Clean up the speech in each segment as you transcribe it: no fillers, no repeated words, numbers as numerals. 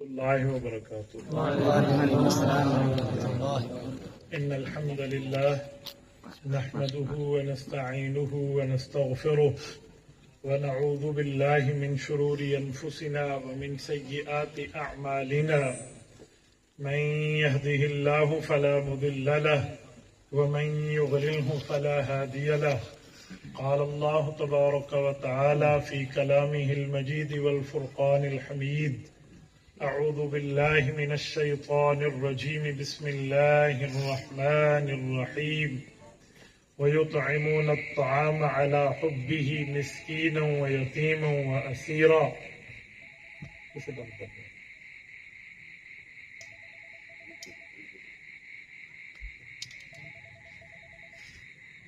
الله وبركاته. إن الحمد لله نحمده ونستعينه ونستغفره ونعوذ بالله من شرور أنفسنا ومن سيئات أعمالنا. من يهده الله فلا مضل له ومن يضلله فلا هادي له. قال الله تبارك وتعالى في كلامه المجيد والفرقان الحميد: أعوذ بالله من الشيطان الرجيم. بسم الله الرحمن الرحيم. ويطعمون الطعام على حبه مسكينا ويتيما وأسيرا.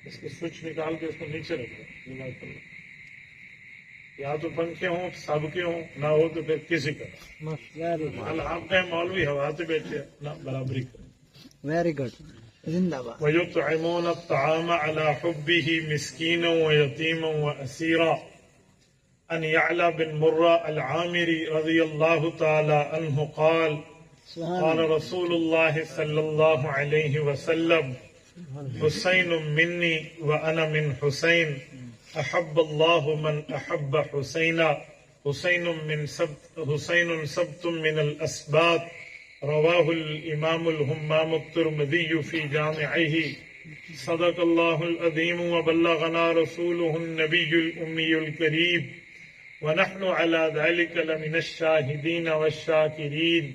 اس کی سوئچ نکال کے اس کو نیچے رکھو. یا تو پنکھے ہوں سب کے ہوں، نہ ہو تو پھر کسی کا. آپ کا مولوی ہوا سے بیٹھے نہ برابری کریں. ویری گڈ، زندہ باد. وَيُطْعِمُونَ الطَّعَامَ عَلَى حُبِّهِ مِسْكِينًا وَيَتِيمًا وَأَسِيرًا. عن يعلى بن مرة العامري رضي الله تعالى عنه قال: قال رسول الله صلى الله عليه وسلم: حسين مني وأنا من حسين، أحب الله من أحب حسينا. حسين سبت من الأسباط. رواه الإمام الهمام الترمذي في جامعه. صدق الله العظيم وبلغنا رسوله النبي الأمي الكريم، ونحن على ذلك لمن الشاهدين والشاكرين،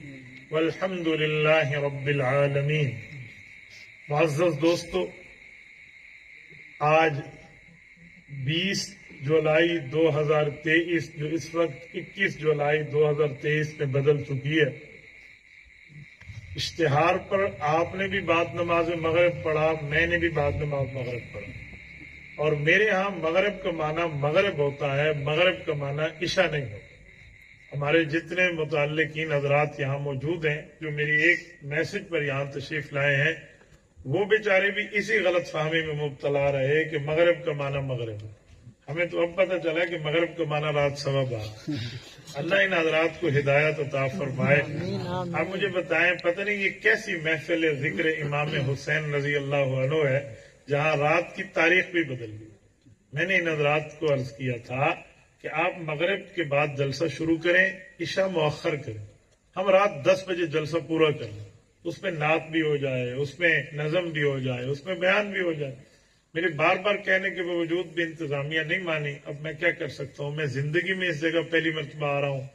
والحمد لله رب العالمين. معزز دوستو، آج 20 جولائی 2023 جو اس وقت 21 جولائی 2023 میں بدل چکی ہے. اشتہار پر آپ نے بھی بعد نماز مغرب پڑھا، میں نے بھی بعد نماز مغرب پڑھا، اور میرے ہاں مغرب کا معنی مغرب ہوتا ہے، مغرب کا معنی عشاء نہیں ہوتا. ہمارے جتنے متعلقین حضرات یہاں موجود ہیں جو میری ایک میسج پر یہاں تشریف لائے ہیں، وہ بیچارے بھی اسی غلط فہمی میں مبتلا رہے کہ مغرب کا معنی مغرب ہے. ہمیں تو اب پتہ چلا کہ مغرب کا معنی رات 12:15. اللہ ان حضرات کو ہدایت عطا فرمائے. آپ مجھے بتائیں، پتہ نہیں یہ کیسی محفل ذکر امام حسین رضی اللہ عنہ ہے جہاں رات کی تاریخ بھی بدل گئی. میں نے ان حضرات کو عرض کیا تھا کہ آپ مغرب کے بعد جلسہ شروع کریں، عشاء مؤخر کریں. ہم رات 10 بجے جلسہ پورا کر لیں، اس میں نعت بھی ہو جائے، اس میں نظم بھی ہو جائے، اس میں بیان بھی ہو جائے. میرے بار بار کہنے کے باوجود بھی انتظامیہ نہیں مانی. اب میں کیا کر سکتا ہوں؟ میں زندگی میں اس جگہ پہلی مرتبہ آ رہا ہوں،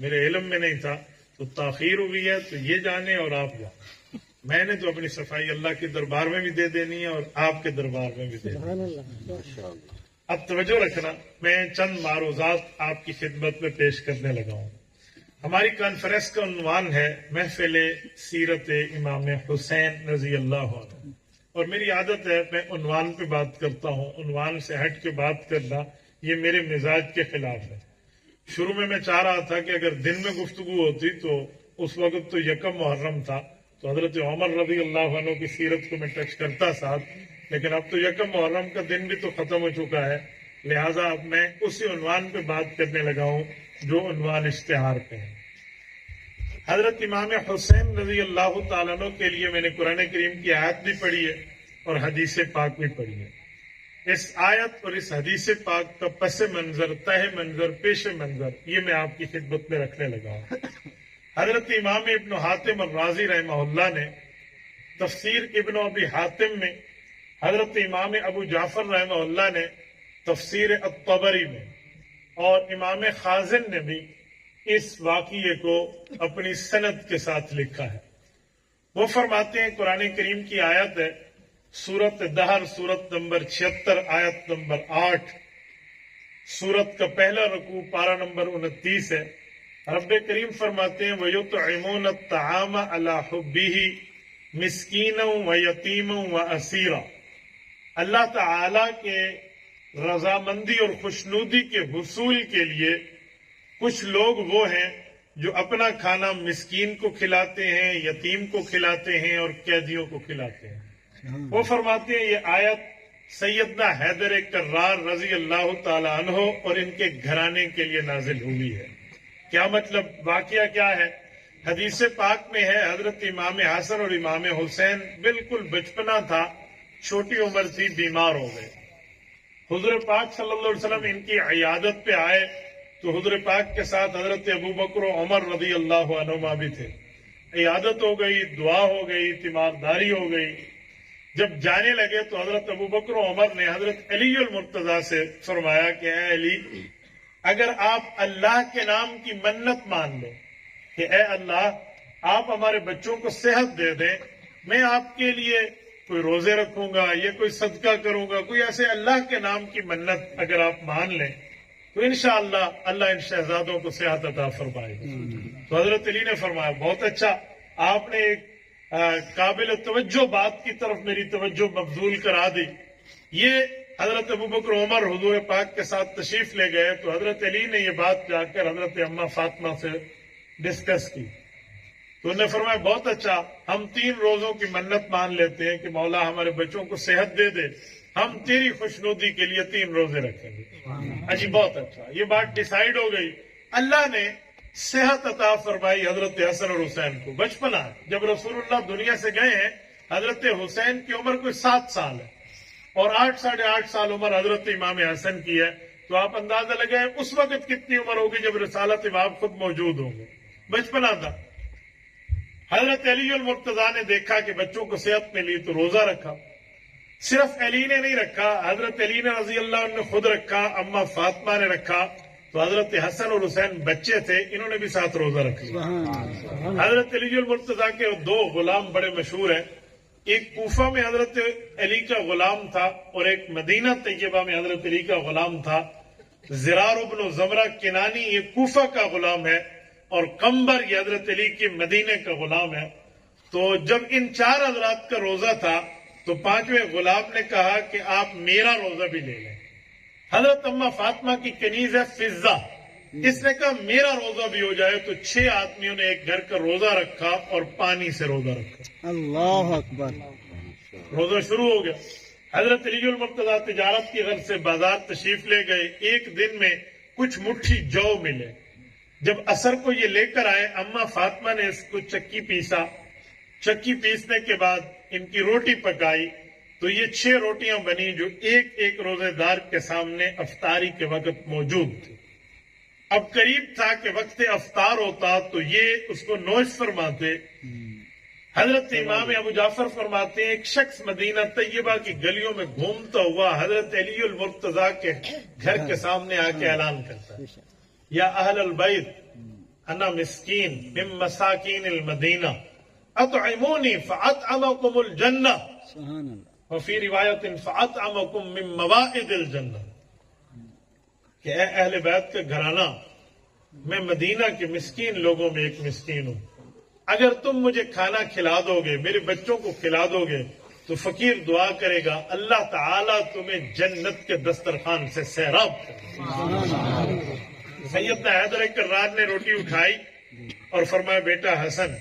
میرے علم میں نہیں تھا، تو تاخیر ہوئی ہے تو یہ جانے اور آپ جانے. میں نے تو اپنی صفائی اللہ کے دربار میں بھی دے دینی ہے اور آپ کے دربار میں بھی دے دینی ہے. اب توجہ رکھنا، میں چند معروضات آپ کی خدمت میں پیش کرنے لگا ہوں. ہماری کانفرنس کا عنوان ہے محفل سیرت امام حسین رضی اللہ عنہ. اور میری عادت ہے میں عنوان پہ بات کرتا ہوں، عنوان سے ہٹ کے بات کرنا یہ میرے مزاج کے خلاف ہے. شروع میں چاہ رہا تھا کہ اگر دن میں گفتگو ہوتی تو اس وقت تو یکم محرم تھا تو حضرت عمر رضی اللہ عنہ کی سیرت کو میں ٹچ کرتا ساتھ، لیکن اب تو یکم محرم کا دن بھی تو ختم ہو چکا ہے، لہٰذا اب میں اسی عنوان پہ بات کرنے لگا ہوں جو عنوان اشتہار پہ ہے. حضرت امام حسین رضی اللہ تعالیٰ عنہ کے لیے میں نے قرآن کریم کی آیت بھی پڑھی ہے اور حدیث پاک بھی پڑھی ہے. اس آیت اور اس حدیث پاک کا پس منظر، تہ منظر، پیش منظر یہ میں آپ کی خدمت میں رکھنے لگا ہوں. حضرت امام ابن حاتم الرازی رحمہ اللہ نے تفسیر ابن ابی حاتم میں، حضرت امام ابو جعفر رحمہ اللہ نے تفسیر الطبری میں، اور امام خازن نے بھی اس واقعے کو اپنی سند کے ساتھ لکھا ہے. وہ فرماتے ہیں قرآن کریم کی آیت ہے سورت دہر، سورت نمبر 76، آیت نمبر 8. سورت کا پہلا رکوع پارہ نمبر 29 ہے. رب کریم فرماتے ہیں وَيُطْعِمُونَ الطَّعَامَ عَلَى حُبِّهِ مِسْكِينًا وَيَتِيمًا وَأَسِيرًا. اللہ تعالی کے رضامندی اور خوشنودی کے حصول کے لیے کچھ لوگ وہ ہیں جو اپنا کھانا مسکین کو کھلاتے ہیں، یتیم کو کھلاتے ہیں اور قیدیوں کو کھلاتے ہیں. وہ فرماتے ہیں یہ آیت سیدنا حیدر کرار رضی اللہ تعالی عنہ اور ان کے گھرانے کے لیے نازل ہوئی ہے. کیا مطلب؟ واقعہ کیا ہے حدیث پاک میں ہے حضرت امام حسن اور امام حسین بالکل بچپنا تھا، چھوٹی عمر تھی، بیمار ہو گئے. حضور پاک صلی اللہ علیہ وسلم ان کی عیادت پہ آئے تو حضور پاک کے ساتھ حضرت ابو بکر و عمر رضی اللہ عنہما بھی تھے. عیادت ہو گئی، دعا ہو گئی، تیمارداری ہو گئی. جب جانے لگے تو حضرت ابو بکر و عمر نے حضرت علی المرتضیٰ سے فرمایا کہ اے علی، اگر آپ اللہ کے نام کی منت مان لیں کہ اے اللہ آپ ہمارے بچوں کو صحت دے دیں، میں آپ کے لیے کوئی روزے رکھوں گا یا کوئی صدقہ کروں گا، کوئی ایسے اللہ کے نام کی منت اگر آپ مان لیں تو انشاءاللہ اللہ ان شہزادوں کو صحت عطا فرمائے گا. تو حضرت علی نے فرمایا بہت اچھا، آپ نے ایک قابل توجہ بات کی طرف میری توجہ مبذول کرا دی. یہ حضرت ابو بکر عمر حضور پاک کے ساتھ تشریف لے گئے تو حضرت علی نے یہ بات جا کر حضرت اماں فاطمہ سے ڈسکس کی. تو انہوں نے فرمایا بہت اچھا، ہم 3 روزوں کی منت مان لیتے ہیں کہ مولا ہمارے بچوں کو صحت دے دے، ہم تیری خوشنودی کے لیے 3 روزے رکھیں گے. اجی بہت اچھا، یہ بات ڈیسائیڈ ہو گئی. اللہ نے صحت عطا فرمائی حضرت حسن اور حسین کو. بچپنا جب رسول اللہ دنیا سے گئے ہیں، حضرت حسین کی عمر کوئی 7 سال ہے اور 8 ساڑھے 8 سال عمر حضرت امام حسن کی ہے. تو آپ اندازہ لگائیں اس وقت کتنی عمر ہوگی جب رسالت امام خود موجود ہوں گے. بچپنا تھا. حضرت علی المرتضیٰ نے دیکھا کہ بچوں کو صحت ملی تو روزہ رکھا. صرف علی نے نہیں رکھا، حضرت علی نے رضی اللہ عنہ نے خود رکھا، اماں فاطمہ نے رکھا. تو حضرت حسن اور حسین بچے تھے، انہوں نے بھی ساتھ روزہ رکھ لیا. حضرت علی المرتضیٰ کے 2 غلام بڑے مشہور ہیں. ایک کوفہ میں حضرت علی کا غلام تھا اور ایک مدینہ طیبہ میں حضرت علی کا غلام تھا. زرار ابن زمرہ کنانی یہ کوفہ کا غلام ہے اور قمبر یہ حضرت علی کے مدینے کا غلام ہے. تو جب ان 4 حضرات کا روزہ تھا تو 5ویں غلام نے کہا کہ آپ میرا روزہ بھی لے لیں. حضرت اماں فاطمہ کی کنیز ہے فضہ، اس نے کہا میرا روزہ بھی ہو جائے. تو 6 آدمیوں نے ایک گھر کا روزہ رکھا اور پانی سے روزہ رکھا. اللہ اکبر. روزہ شروع ہو گیا. حضرت علی المرتضیٰ تجارت کی غرض سے بازار تشریف لے گئے. ایک دن میں کچھ مٹھی جو ملے. جب عصر کو یہ لے کر آئے، اماں فاطمہ نے اس کو چکی پیسا. چکی پیسنے کے بعد ان کی روٹی پکائی تو یہ 6 روٹیاں بنی جو ایک ایک روزے دار کے سامنے افطاری کے وقت موجود تھی. اب قریب تھا کہ وقت افطار ہوتا تو یہ اس کو نوش فرماتے. حضرت امام ابو جعفر فرماتے ہیں ایک شخص مدینہ طیبہ کی گلیوں میں گھومتا ہوا حضرت علی المرتضیٰ کے گھر کے سامنے آ کے اعلان کرتا ہے، یا اہل البیت انا مسکین من مساکین المدینہ اطعمونی فاطعمکم الجنہ سبحان اللہ. وفی روایت فاطعمکم من موائد الجنہ، کہ اے اہل بیت کا گھرانہ، میں مدینہ کے مسکین لوگوں میں ایک مسکین ہوں. اگر تم مجھے کھانا کھلا دو گے، میرے بچوں کو کھلا دو گے تو فقیر دعا کرے گا اللہ تعالیٰ تمہیں جنت کے دسترخوان سے سیراب کرے. سیدنا حیدر کرار نے روٹی اٹھائی اور فرمایا بیٹا حسن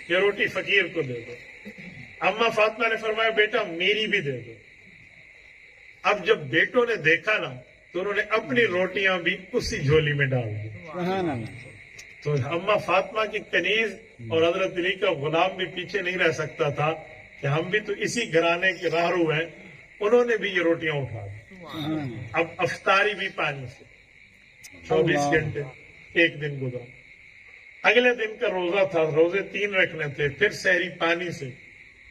یہ روٹی فقیر کو دے دو. اماں فاطمہ نے فرمایا بیٹا میری بھی دے دو. اب جب بیٹوں نے دیکھا نا تو انہوں نے اپنی روٹیاں بھی اسی جھولی میں ڈال دی. سبحان اللہ. تو اماں فاطمہ کی کنیز اور حضرت علی کا غلام بھی پیچھے نہیں رہ سکتا تھا کہ ہم بھی تو اسی گھرانے کے راہرو ہیں. انہوں نے بھی یہ روٹیاں اٹھا دی. اب افطاری بھی پانی سے 24 گھنٹے ایک دن گزرا. اگلے دن کا روزہ تھا، روزے 3 رکھنے تھے. پھر سحری پانی سے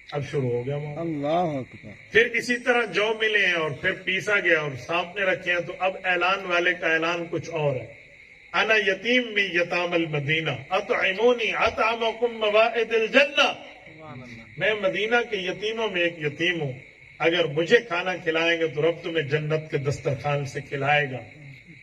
اب شروع ہو گیا. اللہ اکبر. پھر اسی طرح جو ملے ہیں اور پھر پیسا گیا اور سامنے رکھے ہیں. تو اب اعلان والے کا اعلان کچھ اور ہے. انا یتیم من یتام المدینہ اطعمونی اطعمکم موائد الجنہ، میں مدینہ کے یتیموں میں ایک یتیم ہوں. اگر مجھے کھانا کھلائیں گے تو رب تمہیں جنت کے دسترخوان سے کھلائے گا.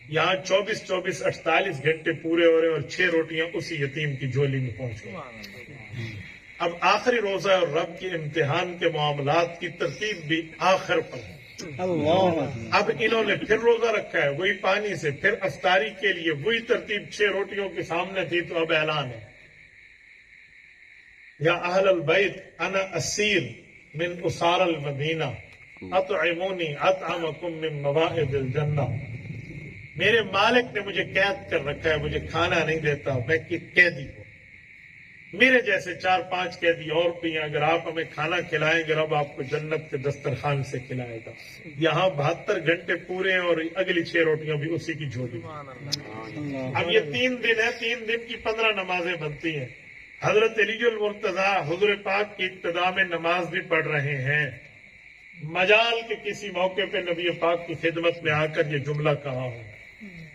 یہاں 24 48 گھنٹے پورے ہو رہے اور 6 روٹیاں اسی یتیم کی جھولی میں پہنچ گئی. اب آخری روزہ اور رب کے امتحان کے معاملات کی ترتیب بھی آخر پر ہے. اللہ. اب انہوں نے پھر روزہ رکھا ہے وہی پانی سے. پھر افطاری کے لیے وہی ترتیب 6 روٹیوں کے سامنے تھی. تو اب اعلان ہے یا اہل البیت انا اسیر من اسار المدینہ اطعمونی اطعمکم من موائد الجنہ، میرے مالک نے مجھے قید کر رکھا ہے، مجھے کھانا نہیں دیتا، میں قیدی ہوں. میرے جیسے 4-5 قیدی اور بھی ہیں. اگر آپ ہمیں کھانا کھلائیں گے رب آپ کو جنت کے دسترخوان سے کھلائے گا. یہاں 72 گھنٹے پورے ہیں اور اگلی 6 روٹیاں بھی اسی کی جھولی. اب یہ 3 دن ہے, 3 دن کی 15 نمازیں بنتی ہیں. حضرت علی المرتضیٰ حضور پاک کی ابتدا میں نماز بھی پڑھ رہے ہیں. مجال کے کسی موقع پہ نبی پاک کی خدمت میں آ کر یہ جملہ کہا ہو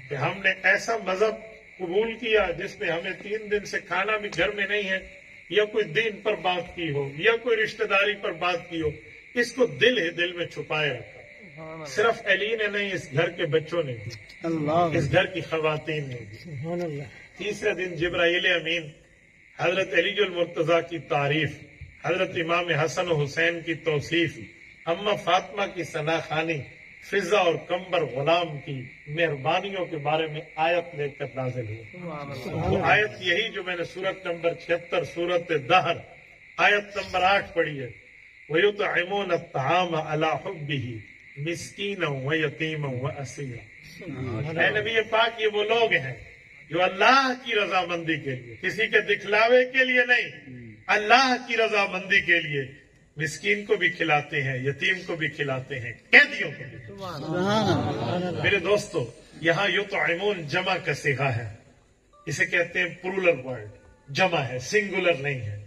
کہ ہم نے ایسا مذہب قبول کیا جس میں ہمیں 3 دن سے کھانا بھی گھر میں نہیں ہے, یا کوئی دین پر بات کی ہو یا کوئی رشتہ داری پر بات کی ہو, اس کو دل ہی دل میں چھپائے رکھا. صرف علی نے نہیں, اس گھر کے بچوں نے بھی, اس گھر کی خواتین نے بھی. تیسرے دن جبرائیل امین حضرت علی المرتضیٰ کی تعریف, حضرت امام حسن و حسین کی توصیف, اماں فاطمہ کی ثناخوانی, فضا اور کمبر غلام کی مہربانیوں کے بارے میں آیت لے کر نازل ہوئی. وہ آیت یہی جو میں نے سورت نمبر 76 سورت دہر آیت نمبر 8 پڑھی ہے. وَيُطْعِمُونَ الطَّعَامَ عَلَىٰ حُبِّهِ مِسْكِينًا وَيَتِيمًا وَأَسِيرًا. اے نبی پاک, یہ وہ لوگ ہیں جو اللہ کی رضامندی کے لیے, کسی کے دکھلاوے کے لیے نہیں, اللہ کی رضامندی کے لیے مسکین کو بھی کھلاتے ہیں, یتیم کو بھی کھلاتے ہیں, قیدیوں کو بھی. میرے دوستو, یہاں یطعمون جمع کا صیغہ ہے, اسے کہتے ہیں پلورل ورڈ, جمع ہے, سنگولر نہیں ہے.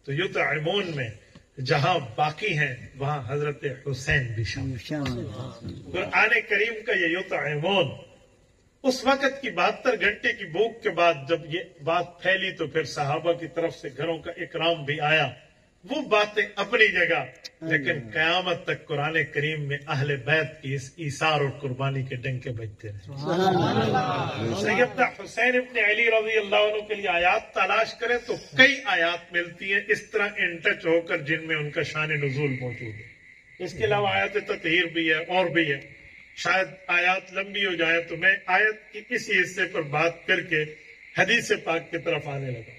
تو یطعمون میں جہاں باقی ہیں وہاں حضرت حسین بھی شامل. قرآن کریم کا یہ یطعمون اس وقت کی 72 گھنٹے کی بھوک کے بعد جب یہ بات پھیلی تو پھر صحابہ کی طرف سے گھروں کا اکرام بھی آیا. وہ باتیں اپنی جگہ, لیکن قیامت تک قرآن کریم میں اہل بیت کی اس ایثار اور قربانی کے ڈنکے بجتے رہے. سیدنا حسین ابن علی رضی اللہ عنہ کے لیے آیات تلاش کریں تو کئی آیات ملتی ہیں اس طرح ان ٹچ ہو کر جن میں ان کا شان نزول موجود ہے. اس کے علاوہ آیات تطہیر بھی ہے اور بھی ہے. شاید آیات لمبی ہو جائے تو میں آیت کی کسی حصے پر بات کر کے حدیث پاک کی طرف آنے لگا.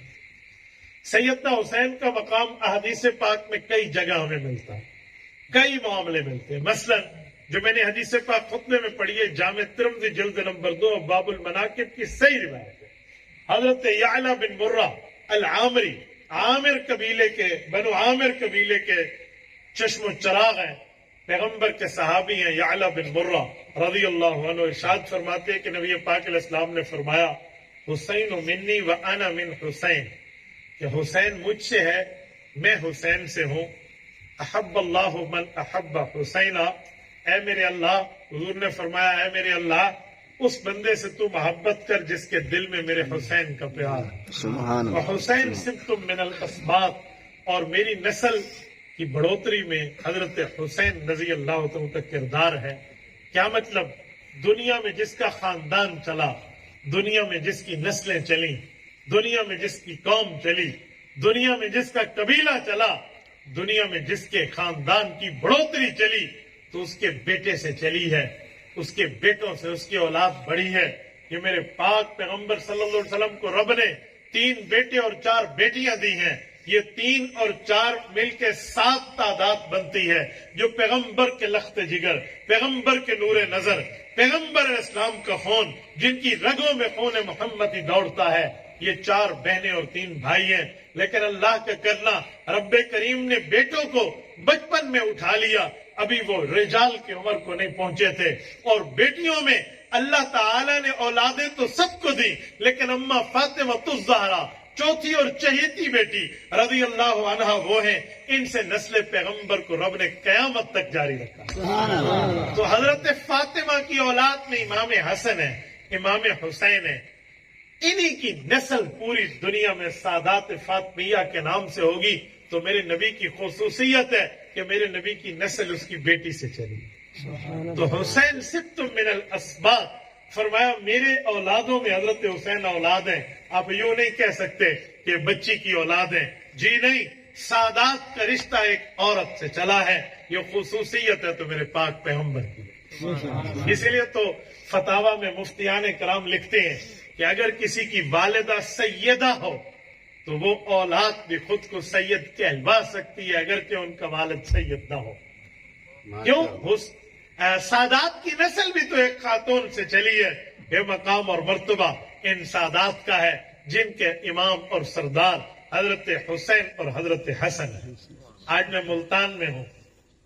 سیدنا حسین کا مقام احادیث پاک میں کئی جگہ ہمیں ملتا ہے, کئی معاملے ملتے ہیں. مثلا جو میں نے حدیث پاک خطبے میں پڑھی ہے, جامع ترمذی جلد نمبر 2 باب المناقب کی صحیح روایت ہے. حضرت یعلا بن مرہ العامری, عامر قبیلے کے, بنو عامر قبیلے کے چشم و چراغ ہیں, پیغمبر کے صحابی ہیں. یعلا بن مرہ رضی اللہ عنہ ارشاد فرماتے ہیں کہ نبی پاک علیہ السلام نے فرمایا حسین منی و انا من حسین, کہ حسین مجھ سے ہے, میں حسین سے ہوں. احب اللہ من احب حسینہ, اے میرے اللہ, حضور نے فرمایا اے میرے اللہ, اس بندے سے تو محبت کر جس کے دل میں میرے حسین کا پیار ہے. سبحان اللہ. حسین سبتم من الاسباط, اور میری نسل کی بڑھوتری میں حضرت حسین رضی اللہ عنہ کا کردار ہے. کیا مطلب؟ دنیا میں جس کا خاندان چلا, دنیا میں جس کی نسلیں چلیں, دنیا میں جس کی قوم چلی, دنیا میں جس کا قبیلہ چلا, دنیا میں جس کے خاندان کی بڑھوتری چلی, تو اس کے بیٹے سے چلی ہے, اس کے بیٹوں سے اس کی اولاد بڑھی ہے. یہ میرے پاک پیغمبر صلی اللہ علیہ وسلم کو رب نے 3 بیٹے اور 4 بیٹیاں دی ہیں. یہ 3 اور 4 مل کے 7 تعداد بنتی ہے, جو پیغمبر کے لخت جگر, پیغمبر کے نور نظر, پیغمبر اسلام کا خون, جن کی رگوں میں خون محمدی دوڑتا ہے. یہ 4 بہنیں اور 3 بھائی ہیں. لیکن اللہ کا کرنا, رب کریم نے بیٹوں کو بچپن میں اٹھا لیا, ابھی وہ رجال کی عمر کو نہیں پہنچے تھے. اور بیٹیوں میں اللہ تعالیٰ نے اولادیں تو سب کو دی, لیکن اماں فاطمہ الزہرا چوتھی اور چہیتی بیٹی رضی اللہ عنہا وہ ہیں, ان سے نسل پیغمبر کو رب نے قیامت تک جاری رکھا. تو حضرت فاطمہ کی اولاد میں امام حسن ہے, امام حسین ہے. انہی کی نسل پوری دنیا میں سادات فاطمیہ کے نام سے ہوگی. تو میرے نبی کی خصوصیت ہے کہ میرے نبی کی نسل اس کی بیٹی سے چلی. تو حسین سبتم من الاسباط, فرمایا میرے اولادوں میں حضرت حسین اولاد ہیں. آپ یوں نہیں کہہ سکتے کہ بچی کی اولاد ہیں, جی نہیں, سادات کا رشتہ ایک عورت سے چلا ہے. یہ خصوصیت ہے تو میرے پاک پیغمبر کی. اسی لیے تو فتاوی میں مفتیان کرام لکھتے ہیں کہ اگر کسی کی والدہ سیدہ ہو تو وہ اولاد بھی خود کو سید کہلوا سکتی ہے, اگر کہ ان کا والد سید نہ ہو. کیوں؟ سادات کی نسل بھی تو ایک خاتون سے چلی ہے. یہ مقام اور مرتبہ ان سادات کا ہے جن کے امام اور سردار حضرت حسین اور حضرت حسن ہے۔ آج میں ملتان میں ہوں،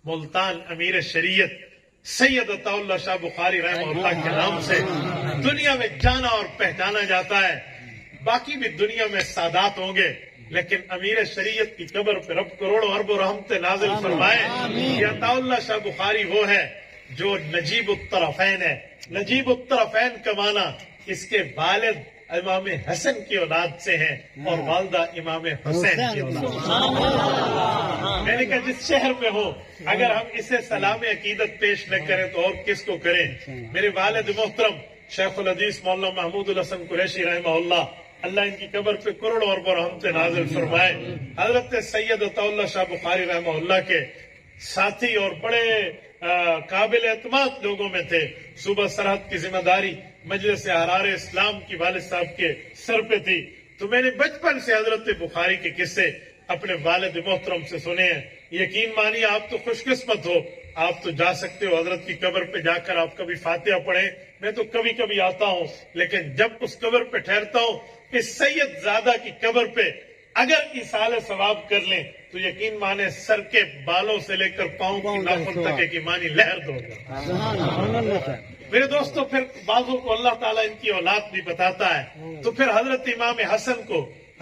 ملتان امیر شریعت سید عطا اللہ شاہ بخاری رحمہ اللہ کے نام سے دنیا میں جانا اور پہچانا جاتا ہے۔ باقی بھی دنیا میں سادات ہوں گے، لیکن امیر شریعت کی قبر پہ رب کروڑوں ارب و رحمت نازل فرمائے کہ عطا اللہ شاہ بخاری وہ ہے جو نجیب الطرفین ہے۔ نجیب الطرفین کا معنی اس کے والد امام حسن کی اولاد سے ہیں اور والدہ امام حسین کی اولاد۔ میں نے کہا جس شہر میں ہو اگر ہم اسے سلام عقیدت پیش نہ کریں تو اور کس کو کریں؟ میرے والد محترم شیخ الحدیث مولانا محمود الحسن قریشی رحمہ اللہ، اللہ ان کی قبر پہ کروڑوں ارب و رحمت نازل فرمائے، حضرت سید عطا اللہ شاہ بخاری رحمہ اللہ کے ساتھی اور بڑے قابل اعتماد لوگوں میں تھے۔ صوبہ سرحد کی ذمہ داری مجلس احرار اسلام کی والد صاحب کے سر پہ تھی، تو میں نے بچپن سے حضرت بخاری کے قصے اپنے والد محترم سے سنے ہیں۔ یقین مانیے آپ تو خوش قسمت ہو، آپ تو جا سکتے ہو حضرت کی قبر پہ جا کر آپ کبھی فاتحہ پڑھیں۔ میں تو کبھی کبھی آتا ہوں، لیکن جب اس قبر پہ ٹھہرتا ہوں، اس سید زادہ کی قبر پہ اگر ایصال ثواب کر لیں تو یقین مانے سر کے بالوں سے لے کر پاؤں کی ناخن تک ایک ایمانی لہر دو گا۔ میرے دوستوں پھر بعضوں کو اللہ تعالیٰ ان کی اولاد بھی بتاتا ہے، تو پھر حضرت امام حسن کو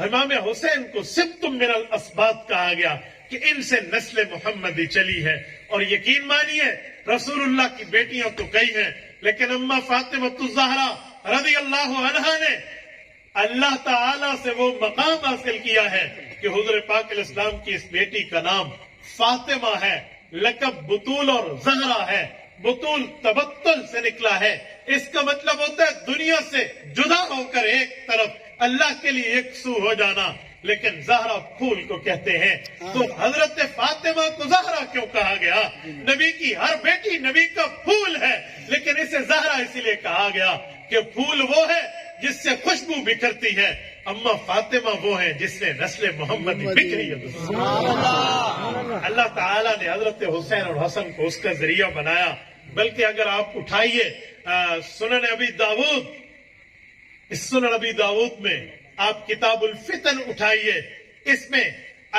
امام حسین کو سبتم من الاسباط کہا گیا کہ ان سے نسل محمدی چلی ہے۔ اور یقین مانیے رسول اللہ کی بیٹیاں تو کئی ہیں، لیکن اما فاطمہ الزہرا رضی اللہ عنہا نے اللہ تعالیٰ سے وہ مقام حاصل کیا ہے کہ حضور پاک علیہ السلام کی اس بیٹی کا نام فاطمہ ہے، لقب بطول اور زہرا ہے۔ بطول تبتل سے نکلا ہے، اس کا مطلب ہوتا ہے دنیا سے جدا ہو کر ایک طرف اللہ کے لیے ایک سو ہو جانا، لیکن زہرا پھول کو کہتے ہیں۔ تو حضرت فاطمہ کو زہرا کیوں کہا گیا؟ نبی کی ہر بیٹی نبی کا پھول ہے، لیکن اسے زہرا اسی لیے کہا گیا کہ پھول وہ ہے جس سے خوشبو بکھرتی ہے، اما فاطمہ وہ ہے جس سے نسل محمد بکھری ہے۔ اللہ تعالیٰ نے حضرت حسین اور حسن کو اس کا ذریعہ بنایا۔ بلکہ اگر آپ اٹھائیے سنن ابی داود، اس سنن ابی داود میں آپ کتاب الفتن اٹھائیے، اس میں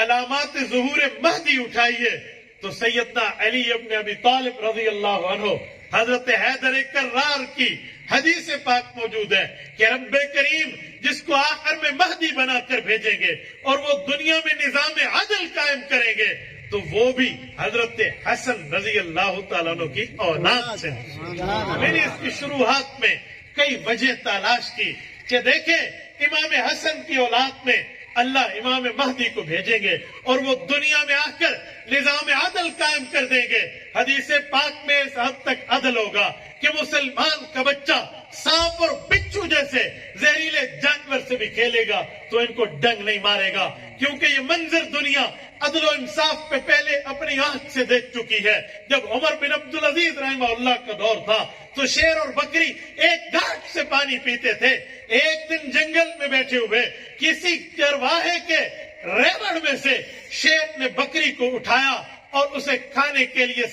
علامات ظہور مہدی اٹھائیے تو سیدنا علی ابن ابی طالب رضی اللہ عنہ حضرت حیدر کرار کی حدیث پاک موجود ہے کہ رب کریم جس کو آخر میں مہدی بنا کر بھیجیں گے اور وہ دنیا میں نظام عدل قائم کریں گے تو وہ بھی حضرت حسن رضی اللہ تعالیٰ عنہ کی اولاد سے۔ میں نے اس کی شروعات میں کئی وجہ تلاش کی کہ دیکھیں امام حسن کی اولاد میں اللہ امام مہدی کو بھیجیں گے اور وہ دنیا میں آ کر نظام عدل قائم کر دیں گے۔ حدیث پاک میں اس حد تک عدل ہوگا کہ مسلمان کا بچہ سانپ اور بچھو جیسے زہریلے جانور سے بھی کھیلے گا تو ان کو ڈنگ نہیں مارے گا، کیونکہ یہ منظر دنیا عدل و انصاف پہ پہلے اپنی آنکھ سے دیکھ چکی ہے۔ جب عمر بن عبدالعزیز رحمہ اللہ کا دور تھا تو شیر اور بکری ایک گھاٹ سے پانی پیتے تھے۔ ایک دن جنگل میں بیٹھے ہوئے کسی چرواہے کے ریوڑ میں سے شیر نے بکری کو اٹھایا اور اسے کھانے کے لیے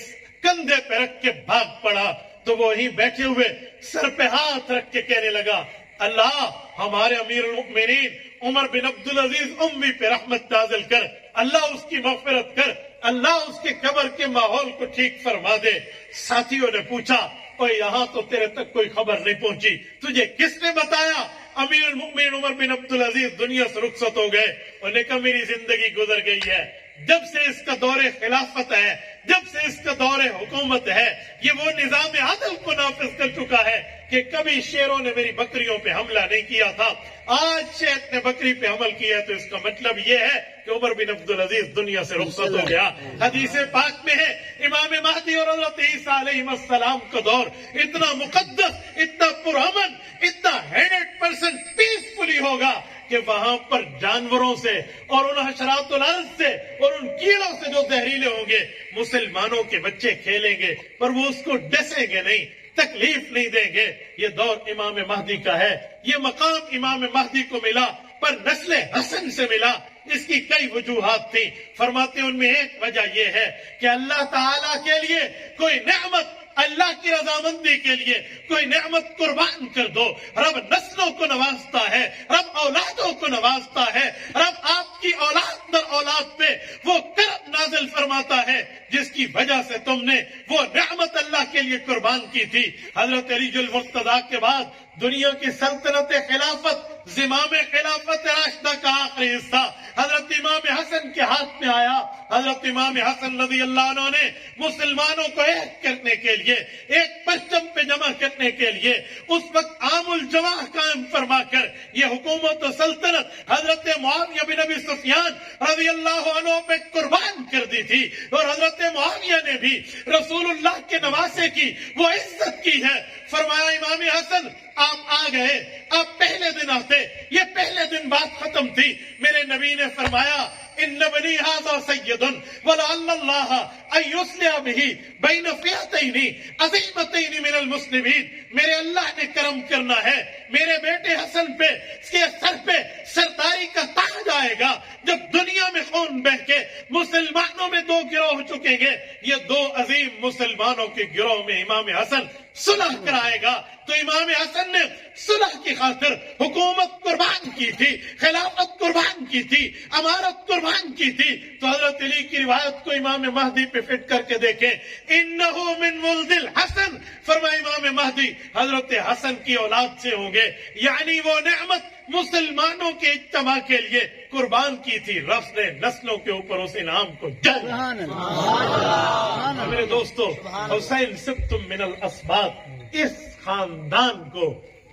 کندھے پہ رکھ کے بھاگ پڑا تو وہیں بیٹھے ہوئے سر پہ ہاتھ رکھ کے کہنے لگا، اللہ ہمارے امیر المؤمنین عمر بن عبدالعزیز امی پہ رحمت نازل کر، اللہ اس کی مغفرت کر، اللہ اس کے قبر کے ماحول کو ٹھیک فرما دے۔ ساتھیوں نے پوچھا، اور یہاں تو تیرے تک کوئی خبر نہیں پہنچی، تجھے کس نے بتایا؟ امیر المؤمنین عمر بن عبدالعزیز دنیا سے رخصت ہو گئے اور نے کہا میری زندگی گزر گئی ہے، جب سے اس کا دور خلافت ہے، جب سے اس کا دور حکومت ہے، یہ وہ نظام عدل کو نافذ کر چکا ہے کہ کبھی شیروں نے میری بکریوں پہ حملہ نہیں کیا تھا، آج شیر نے بکری پہ حمل کیا ہے، تو اس کا مطلب یہ ہے کہ عمر بن عبدالعزیز دنیا سے رخصت ہو گیا۔ حدیث پاک میں ہے امام مہدی اور حضرت عیسیٰ علیہ السلام کا دور اتنا مقدس، اتنا پرامن، اتنا 100% پیسفلی ہوگا کہ وہاں پر جانوروں سے اور ان حشرات الارض سے اور ان کیڑوں سے جو زہریلے ہوں گے مسلمانوں کے بچے کھیلیں گے پر وہ اس کو ڈسیں گے نہیں، تکلیف نہیں دیں گے۔ یہ دور امام مہدی کا ہے، یہ مقام امام مہدی کو ملا پر نسل حسن سے ملا۔ اس کی کئی وجوہات تھی، فرماتے ان میں ایک وجہ یہ ہے کہ اللہ تعالیٰ کے لیے کوئی نعمت اللہ کی رضامندی کے لیے کوئی نعمت قربان کر دو. رب نسلوں کو نوازتا ہے, رب اولادوں کو نوازتا ہے, رب آپ کی اولاد در اولاد پہ وہ کرم نازل فرماتا ہے جس کی وجہ سے تم نے وہ نعمت اللہ کے لیے قربان کی تھی. حضرت علی المرتضیٰ کے بعد دنیا کی سلطنت خلافت, زمام خلافت راشدہ کا آخری حصہ حضرت امام حسن کے ہاتھ میں آیا. حضرت امام حسن رضی اللہ عنہ نے مسلمانوں کو ایک کرنے کے لیے, ایک پرچم پہ جمع کرنے کے لیے اس وقت عام الجواہ قائم فرما کر یہ حکومت و سلطنت حضرت معاویہ بن ابی سفیان رضی اللہ عنہ پہ قربان کر دی تھی. اور حضرت معاویہ نے بھی رسول اللہ کے نواسے کی وہ عزت کی ہے. فرمایا امام حسن آپ آ گئے, آپ پہلے دن آتے, یہ پہلے دن بات ختم تھی. میرے نبی نے فرمایا ان بنی ھذا سید ولعل اللہ ان یصلح بہ بین فئتین عظیمتین من المسلمین. میرے اللہ نے کرم کرنا ہے, میرے بیٹے حسن پہ اس کے سر پہ سرداری کا تاج آئے گا. جب دنیا میں خون بہ کے مسلمانوں میں دو گروہ ہو چکیں گے, یہ دو عظیم مسلمانوں کے گروہ میں امام حسن صلح کرائے گا. تو امام حسن نے صلح کی خاطر حکومت قربان کی تھی, خلافت قربان کی تھی, امارت قربان کی تھی. تو حضرت علی کی روایت کو امام مہدی پہ فٹ کر کے دیکھیں, انہو من ولد الحسن, فرمایا امام مہدی حضرت حسن کی اولاد سے ہوں گے. یعنی وہ نعمت مسلمانوں کے اجتماع کے لیے قربان کی تھی. رب نے نسلوں کے اوپر اس انعام کو سبحان اللہ. میرے دوستو, حسین سبتم من الاسباط, اس خاندان کو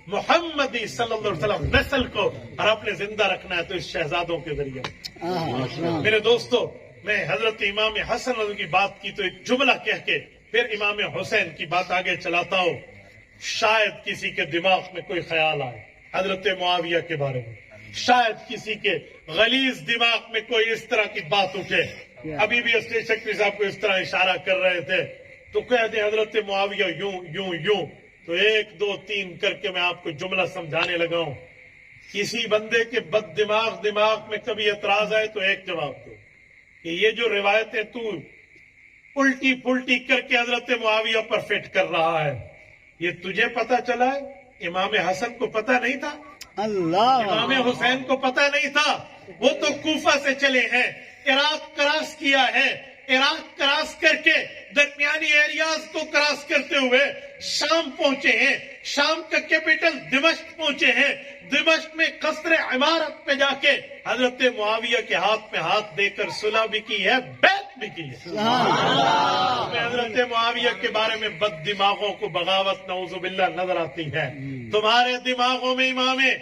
محمدی صلی اللہ علیہ وسلم نسل کو اور آپ نے زندہ رکھنا ہے تو اس شہزادوں کے ذریعے. میرے دوستو, میں حضرت امام حسن رضی کی بات کی تو ایک جملہ کہہ کے پھر امام حسین کی بات آگے چلاتا ہوں. شاید کسی کے دماغ میں کوئی خیال آئے حضرت معاویہ کے بارے میں, شاید کسی کے غلیظ دماغ میں کوئی اس طرح کی بات اٹھے. ابھی بھی اسٹیٹ سیکرٹری صاحب کو اس طرح اشارہ کر رہے تھے تو کہہ دیں حضرت معاویہ یوں یوں یوں. تو 1 2 3 کر کے میں آپ کو جملہ سمجھانے لگا ہوں. کسی بندے کے بد دماغ میں کبھی اعتراض آئے تو ایک جواب دو کہ یہ جو روایتیں تو الٹی پلٹی کر کے حضرت معاویہ پر فٹ کر رہا ہے, یہ تجھے پتا چلا ہے؟ امام حسن کو پتا نہیں تھا؟ اللہ. امام حسین کو پتا نہیں تھا؟ وہ تو کوفہ سے چلے ہیں, عراق کراس کیا ہے, عراق کراس کر کے درمیانی ایریاز کو کراس کرتے ہوئے شام پہنچے ہیں, شام کا کیپٹل دمشق پہنچے ہیں, دمشق میں قصر عمارت پہ جا کے حضرت معاویہ کے ہاتھ میں ہاتھ دے کر صلح بھی کی ہے, بیعت بھی کی ہے. میں حضرت معاویہ کے بارے میں بد دماغوں کو بغاوت نعوذ باللہ نظر آتی ہے. تمہارے دماغوں میں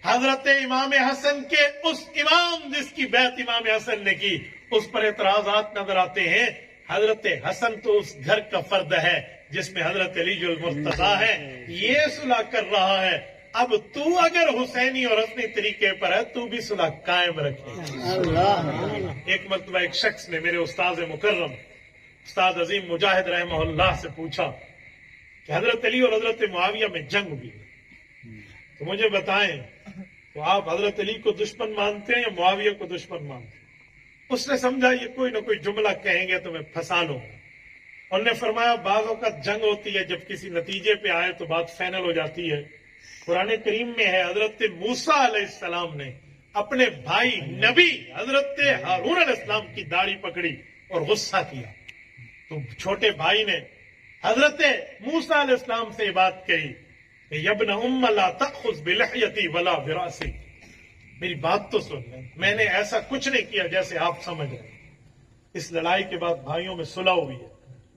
حضرت امام حسن کے اس امام جس کی بیعت امام حسن نے کی اس پر اعتراضات نظر آتے ہیں. حضرت حسن تو اس گھر کا فرد ہے جس میں حضرت علی المرتضیٰ ہے, یہ صلح کر رہا ہے. اب تو اگر حسینی اور حسنی طریقے پر ہے تو بھی صلح قائم رکھے. ایک مرتبہ ایک شخص نے میرے استاد مکرم استاد عظیم مجاہد رحمہ اللہ سے پوچھا کہ حضرت علی اور حضرت معاویہ میں جنگ ہوئی تو مجھے بتائیں تو آپ حضرت علی کو دشمن مانتے ہیں یا معاویہ کو دشمن مانتے ہیں؟ اس نے سمجھا یہ کوئی نہ کوئی جملہ کہیں گے تو میں پھنسا لوں. انہوں نے فرمایا بعض اوقات جنگ ہوتی ہے جب کسی نتیجے پہ آئے تو بات فائنل ہو جاتی ہے. قرآن کریم میں ہے حضرت موسیٰ علیہ السلام نے اپنے بھائی نبی حضرت ہارون علیہ السلام کی داڑھی پکڑی اور غصہ کیا تو چھوٹے بھائی نے حضرت موسیٰ علیہ السلام سے یہ بات کہی کہ یبن ام لا تأخذ بلحیتی ولا براسی, میری بات تو سن لیں, میں نے ایسا کچھ نہیں کیا جیسے آپ سمجھ رہے. اس لڑائی کے بعد بھائیوں میں صلح ہوئی ہے.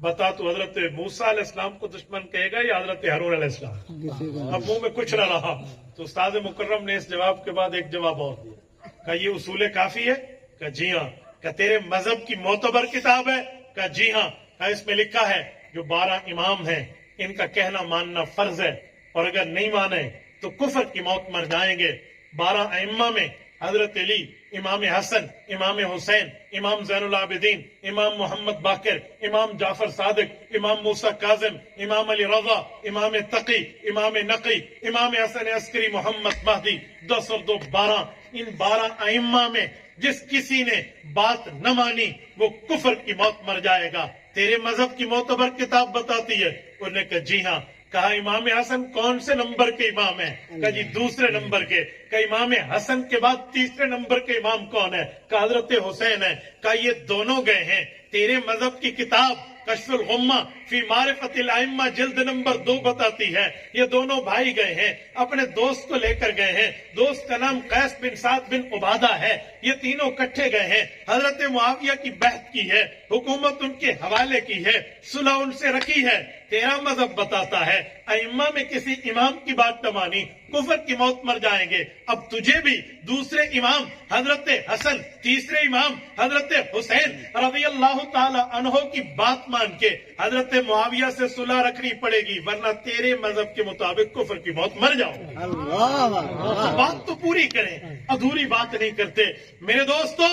بتا تو حضرت موسیٰ علیہ السلام کو دشمن کہے گا یا حضرت ہارون علیہ السلام؟ اب منہ میں کچھ نہ رہا تو استاد مکرم نے اس جواب کے بعد ایک جواب اور دیا. کہا یہ اصول کافی ہے؟ کہا جی ہاں. کہا تیرے مذہب کی معتبر کتاب ہے؟ کہا جی ہاں. کہا اس میں لکھا ہے جو 12 امام ہیں ان کا کہنا ماننا فرض ہے اور اگر نہیں مانے تو کفر کی موت مر جائیں گے. 12 ائمہ میں حضرت علی, امام حسن, امام حسین, امام زین العابدین, امام محمد باقر, امام جعفر صادق, امام موسیٰ کاظم, امام علی رضا, امام تقی, امام نقی, امام حسن عسکری, محمد مہدی, 10 اور 2 12. ان 12 ائمہ میں جس کسی نے بات نہ مانی وہ کفر کی موت مر جائے گا. تیرے مذہب کی معتبر کتاب بتاتی ہے. انہوں نے کہا جی ہاں. کہا امام حسن کون سے نمبر کے امام ہیں؟ کہا جی دوسرے نمبر کے. کہا امام حسن کے بعد تیسرے نمبر کے امام کون ہے؟ کہا حضرت حسین ہے. کہا یہ دونوں گئے ہیں. تیرے مذہب کی کتاب کشف الغمہ فی معرفت الائمہ جلد نمبر 2 بتاتی ہے یہ دونوں بھائی گئے ہیں, اپنے دوست کو لے کر گئے ہیں. دوست کا نام قیس بن سعد بن عبادہ ہے. یہ تینوں کٹھے گئے ہیں. حضرت معاویہ کی بیعت کی ہے, حکومت ان کے حوالے کی ہے, صلح ان سے رکھی ہے. تیرا مذہب بتاتا ہے ائمہ میں کسی امام کی بات نہ مانی کفر کی موت مر جائیں گے. اب تجھے بھی دوسرے امام حضرت حسن, تیسرے امام حضرت حسین رضی اللہ تعالی عنہ کی بات مان کے حضرت معاویہ سے صلح رکھنی پڑے گی, ورنہ تیرے مذہب کے مطابق کفر کی موت مر جاؤ. اللہ بات تو پوری کریں, ادھوری بات نہیں کرتے. میرے دوستو,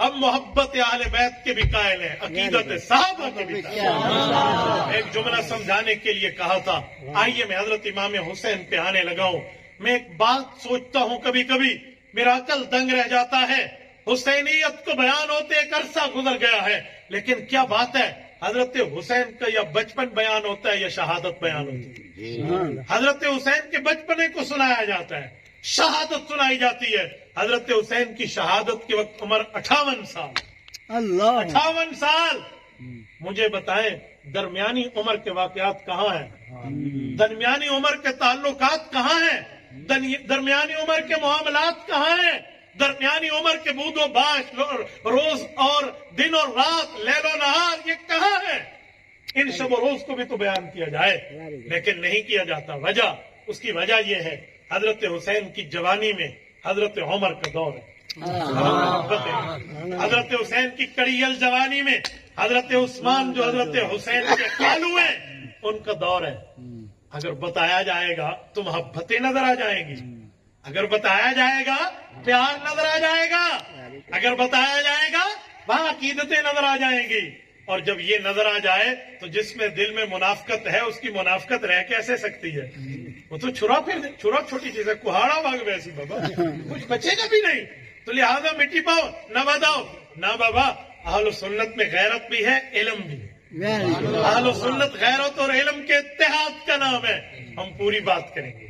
ہم محبت اہل بیت کے بھی قائل ہیں, عقیدت صحابہ کے بھی قائل ہیں. ایک جملہ سمجھانے کے لیے کہا تھا, آئیے میں حضرت امام حسین پہ آنے لگا ہوں. میں ایک بات سوچتا ہوں, کبھی کبھی میرا عقل دنگ رہ جاتا ہے. حسینیت کو بیان ہوتے ایک عرصہ گزر گیا ہے, لیکن کیا بات ہے, حضرت حسین کا یا بچپن بیان ہوتا ہے یا شہادت بیان ہوتی ہے. حضرت حسین کے بچپنے کو سنایا جاتا ہے, شہادت سنائی جاتی ہے. حضرت حسین کی شہادت کے وقت عمر 58 سال. اللہ 58 سال. مجھے بتائیں درمیانی عمر کے واقعات کہاں ہیں؟ درمیانی عمر کے تعلقات کہاں ہیں؟ درمیانی عمر کے معاملات کہاں ہیں؟ درمیانی عمر کے بود و باش, روز اور دن اور رات, لیل و نہار, یہ کہاں ہے؟ ان شب و روز کو بھی تو بیان کیا جائے, لیکن نہیں کیا جاتا. وجہ, اس کی وجہ یہ ہے حضرت حسین کی جوانی میں حضرت عمر کا دور ہے. حضرت حسین کی کڑیل جوانی میں حضرت عثمان جو حضرت حسین کے خالو ہیں ان کا دور ہے. اگر بتایا جائے گا تو محبتیں نظر آ جائیں گی, اگر بتایا جائے گا پیار نظر آ جائے گا, اگر بتایا جائے گا وہاں عقیدتیں نظر آ جائیں گی. اور جب یہ نظر آ جائے تو جس میں دل میں منافقت ہے اس کی منافقت رہ کیسے سکتی ہے؟ وہ تو چھرا چھوٹی چیز ہے, کہاڑا باغ ویسی بابا, کچھ بچے گا بھی نہیں. تو لہٰذا مٹی پاؤ نہ بتاؤ نہ بابا. اہل سنت میں غیرت بھی ہے, علم بھی ہے. اہل سنت غیرت اور علم کے اتحاد کا نام ہے. ہم پوری بات کریں گے.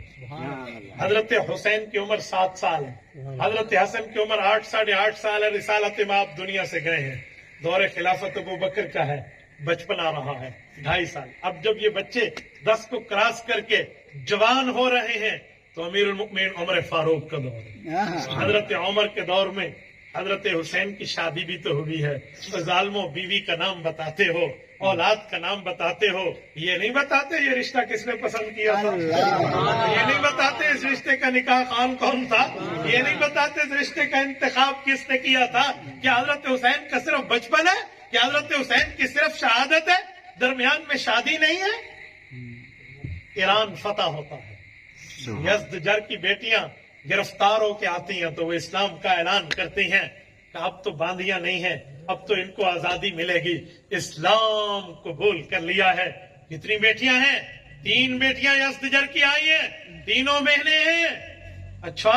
حضرت حسین کی عمر 7 سال ہے, حضرت حسن کی عمر 8 ساڑھے 8 سال ہے. رسالت میں آپ دنیا سے گئے ہیں. دور خلافت ابو بکر کا ہے, بچپن آ رہا ہے 2.5 سال. اب جب یہ بچے 10 کو کراس کر کے جوان ہو رہے ہیں تو امیر المؤمنین عمر فاروق کا دور ہے. حضرت عمر کے دور میں حضرت حسین کی شادی بھی تو ہوئی ہے. تو ظالموں, بیوی کا نام بتاتے ہو, اولاد کا نام بتاتے ہو, یہ نہیں بتاتے یہ رشتہ کس نے پسند کیا تھا, یہ نہیں بتاتے اس رشتے کا نکاح خان کون تھا, یہ نہیں بتاتے اس رشتے کا انتخاب کس نے کیا تھا. کیا حضرت حسین کا صرف بچپن ہے؟ کیا حضرت حسین کی صرف شہادت ہے؟ درمیان میں شادی نہیں ہے؟ ایران فتح ہوتا ہے, یزدجر کی بیٹیاں گرفتار ہو کے آتی ہیں تو وہ اسلام کا اعلان کرتی ہیں کہ اب تو باندیاں نہیں ہیں, اب تو ان کو آزادی ملے گی. اسلام قبول کر لیا ہے. کتنی بیٹیاں ہیں؟ 3 بیٹیاں یزدجر کی آئی ہیں, تینوں بہنیں ہیں. اچھا,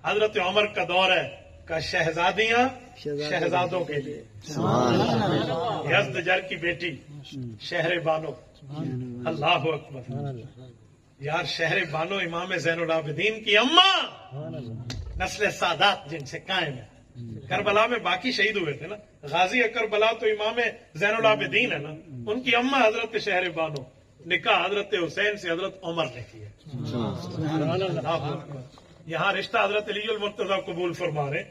حضرت عمر کا دور ہے کہ شہزادیاں شہزادوں کے لیے. یزدجر کی بیٹی شہر بانو, اللہ اکبر. یار شہر بانو امام زین العابدین کی اماں, نسل سادات جن سے قائم ہے. کربلا میں باقی شہید ہوئے تھے نا, غازی کربلا تو امام زین العابدین ہے نا, ان کی اماں حضرت شہر بانو. نکاح حضرت حسین سے حضرت عمر نے کیا. یہاں رشتہ حضرت علی المرتضیٰ قبول فرما رہے.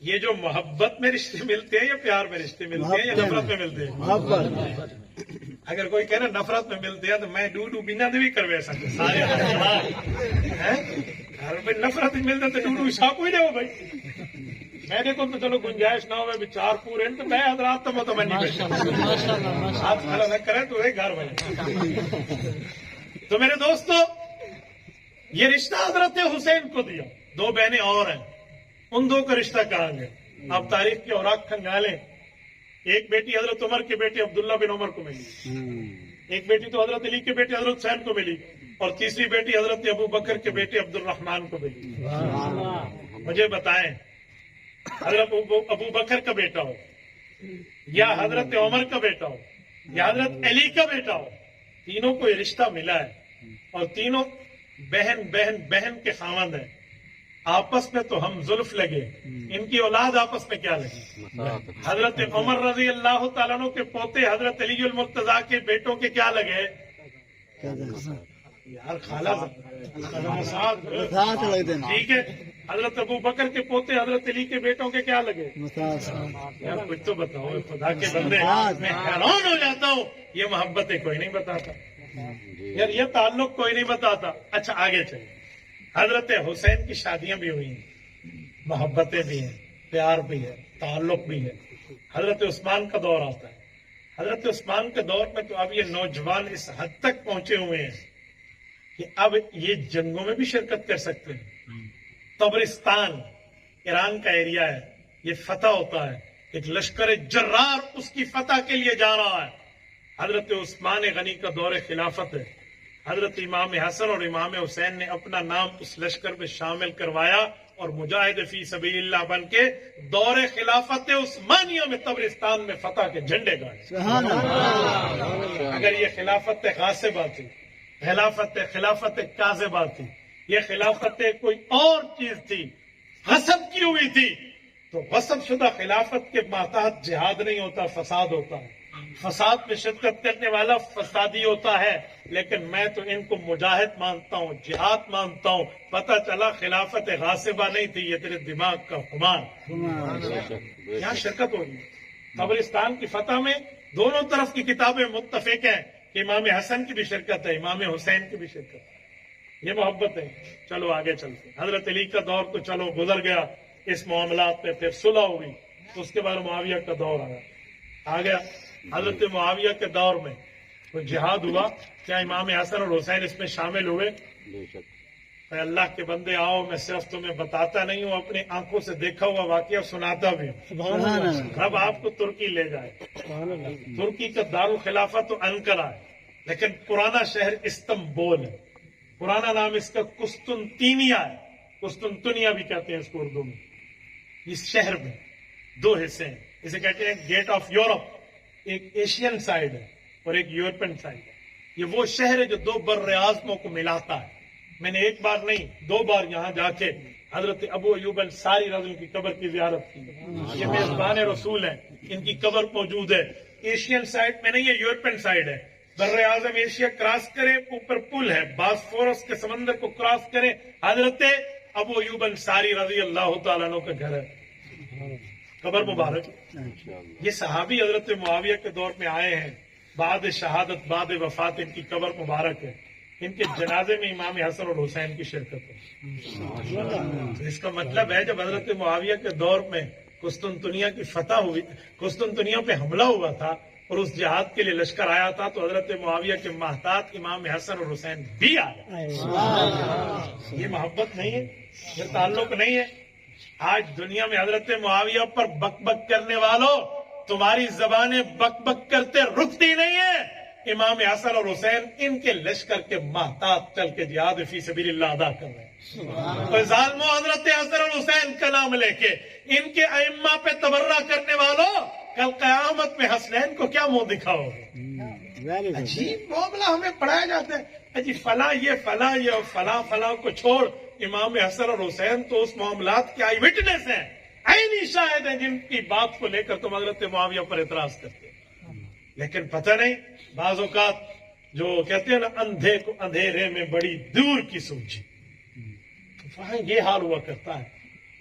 یہ جو محبت میں رشتے ملتے ہیں یا پیار میں رشتے ملتے ہیں یا نفرت میں ملتے ہیں؟ اگر کوئی کہنا نفرت میں ملتے ہیں تو میں ڈوڈو بنا بھی کروے سکتے سارے گھر میں نفرت ملتے تو ڈوڈو شاپ ہی جاؤ بھائی. میں دیکھو تو چلو گنجائش نہ ہو چار پورے تو میں حضرات تو میں نہیں آپ کھڑا نہ کریں تو ایک گھر بنے. تو میرے دوستو, یہ رشتہ حضرت حسین کو دیا. 2 بہنیں اور ہیں, ان 2 کا رشتہ کہاں گیا؟ آپ تاریخ کے اوراق کھنگالیں. ایک بیٹی حضرت عمر کے بیٹے عبداللہ بن عمر کو ملی, ایک بیٹی تو حضرت علی کے بیٹے حضرت حسین کو ملی, اور تیسری بیٹی حضرت ابو بکر کے بیٹے عبد الرحمان کو ملی. مجھے بتائیں حضرت ابو بکر کا بیٹا ہو یا حضرت عمر کا بیٹا ہو یا حضرت علی کا بیٹا ہو، تینوں کو یہ رشتہ ملا ہے اور تینوں بہن بہن بہن کے خاوند ہیں، آپس میں تو ہم زلف لگے، ان کی اولاد آپس میں کیا لگی؟ حضرت عمر رضی اللہ تعالیٰ عنہ کے پوتے حضرت علی المرتضیٰ کے بیٹوں کے کیا لگے؟ یار خالہ ساتھ لگتے نا ٹھیک ہے، حضرت ابو بکر کے پوتے حضرت علی کے بیٹوں کے کیا لگے؟ یار کچھ تو بتاؤ خدا کے بندے، میں حیران ہو جاتا ہوں، یہ محبتیں کوئی نہیں بتاتا یار، یہ تعلق کوئی نہیں بتاتا۔ اچھا آگے چلے، حضرت حسین کی شادیاں بھی ہوئی ہیں، محبتیں بھی ہیں، پیار بھی ہے، تعلق بھی ہے۔ حضرت عثمان کا دور آتا ہے، حضرت عثمان کے دور میں تو اب یہ نوجوان اس حد تک پہنچے ہوئے ہیں کہ اب یہ جنگوں میں بھی شرکت کر سکتے ہیں۔ طبرستان ایران کا ایریا ہے، یہ فتح ہوتا ہے، ایک لشکر جرار اس کی فتح کے لیے جا رہا ہے۔ حضرت عثمان غنی کا دور خلافت ہے، حضرت امام حسن اور امام حسین نے اپنا نام اس لشکر میں شامل کروایا اور مجاہد فی سبیل اللہ بن کے دور خلافت عثمانیہ میں طبرستان میں فتح کے جھنڈے گاڑے۔ سبحان اللہ۔ اگر یہ خلافت غاصبہ تھی، خلافت کاذبہ تھی، یہ خلافت کوئی اور چیز تھی، غصب کی ہوئی تھی، تو غصب شدہ خلافت کے ماتحت جہاد نہیں ہوتا، فساد ہوتا ہے، فساد میں شرکت کرنے والا فسادی ہوتا ہے۔ لیکن میں تو ان کو مجاہد مانتا ہوں، جہاد مانتا ہوں۔ پتہ چلا خلافت غاصبہ نہیں تھی، یہ تیرے دماغ کا خمار۔ یہاں شرکت ہو رہی ہے قبرستان کی فتح میں، دونوں طرف کی کتابیں متفق ہیں کہ امام حسن کی بھی شرکت ہے، امام حسین کی بھی شرکت ہے، یہ محبت ہے۔ چلو آگے چلتے ہیں، حضرت علی کا دور تو چلو گزر گیا، اس معاملات میں پھر صلح ہوئی، اس کے بعد معاویہ کا دور آ گیا۔ حضرت معاویہ کے دور میں کوئی جہاد ہوا، کیا امام حسن اور حسین اس میں شامل ہوئے؟ اے اللہ کے بندے آؤ، میں صرف تمہیں بتاتا نہیں ہوں، اپنی آنکھوں سے دیکھا ہوا واقعہ سناتا بھی ہوں۔ سبحان اللہ۔ اب آپ کو ترکی لے جائے، ترکی کا دارالخلافہ تو انقرہ ہے، لیکن پرانا شہر استنبول ہے، پرانا نام اس کا قسطنطینیہ ہے، قسطنطنیہ بھی کہتے ہیں اس کو اردو میں۔ اس شہر میں دو حصے ہیں، اسے کہتے ہیں گیٹ آف یورپ، ایک ایشین سائڈ ہے اور ایک یورپین سائڈ ہے۔ یہ وہ شہر ہے جو دو بر اعظموں کو ملاتا ہے۔ میں نے ایک بار نہیں 2 بار یہاں جا کے حضرت ابو ایوب انصاری رضی اللہ عنہ کی قبر کی زیارت کی۔ یہ میزبان رسول ہیں، ان کی قبر موجود ہے۔ ایشین سائڈ میں نہیں ہے، یورپین سائڈ ہے۔ بر اعظم ایشیا کراس کرے، اوپر پل ہے، باسفورس کے سمندر کو کراس کرے، حضرت ابو ایوب انصاری رضی اللہ تعالیٰ عنہ کا گھر ہے، قبر مبارک۔ یہ صحابی حضرت معاویہ کے دور میں آئے ہیں، بعد شہادت بعد وفات ان کی قبر مبارک ہے، ان کے جنازے میں امام حسن اور حسین کی شرکت ہے۔ تو اس کا مطلب ہے جب حضرت معاویہ کے دور میں قسطنطنیہ کی فتح ہوئی، قسطنطنیہ پہ حملہ ہوا تھا اور اس جہاد کے لیے لشکر آیا تھا، تو حضرت معاویہ کے محتاط امام حسن اور حسین بھی آئے۔ یہ محبت نہیں ہے، یہ تعلق نہیں ہے۔ آج دنیا میں حضرت معاویہ پر بک بک کرنے والوں، تمہاری زبانیں بک بک کرتے رکتی نہیں ہے۔ امام حسن اور حسین ان کے لشکر کے محتاط چل کے جہاد فی سبیل اللہ ادا کر رہے ہیں۔ اور ظالموں، حضرت حسن اور حسین کا نام لے کے ان کے ائمہ پہ تبرہ کرنے والوں، کل قیامت میں حسنین کو کیا منہ دکھاؤ گے؟ عجیب معاملہ ہمیں پڑھایا جاتا ہے، جی فلاں یہ اور فلاں فلاں کو چھوڑ، امام حسن اور حسین تو اس معاملات کے آئی وٹنس ہیں، عینی شاہد ہیں، جن کی بات کو لے کر تم حضرت معاویہ پر اعتراض کرتے ہیں۔ لیکن پتہ نہیں، بعض اوقات جو کہتے ہیں نا اندھے کو اندھیرے میں بڑی دور کی سوچی، وہاں یہ حال ہوا کرتا ہے۔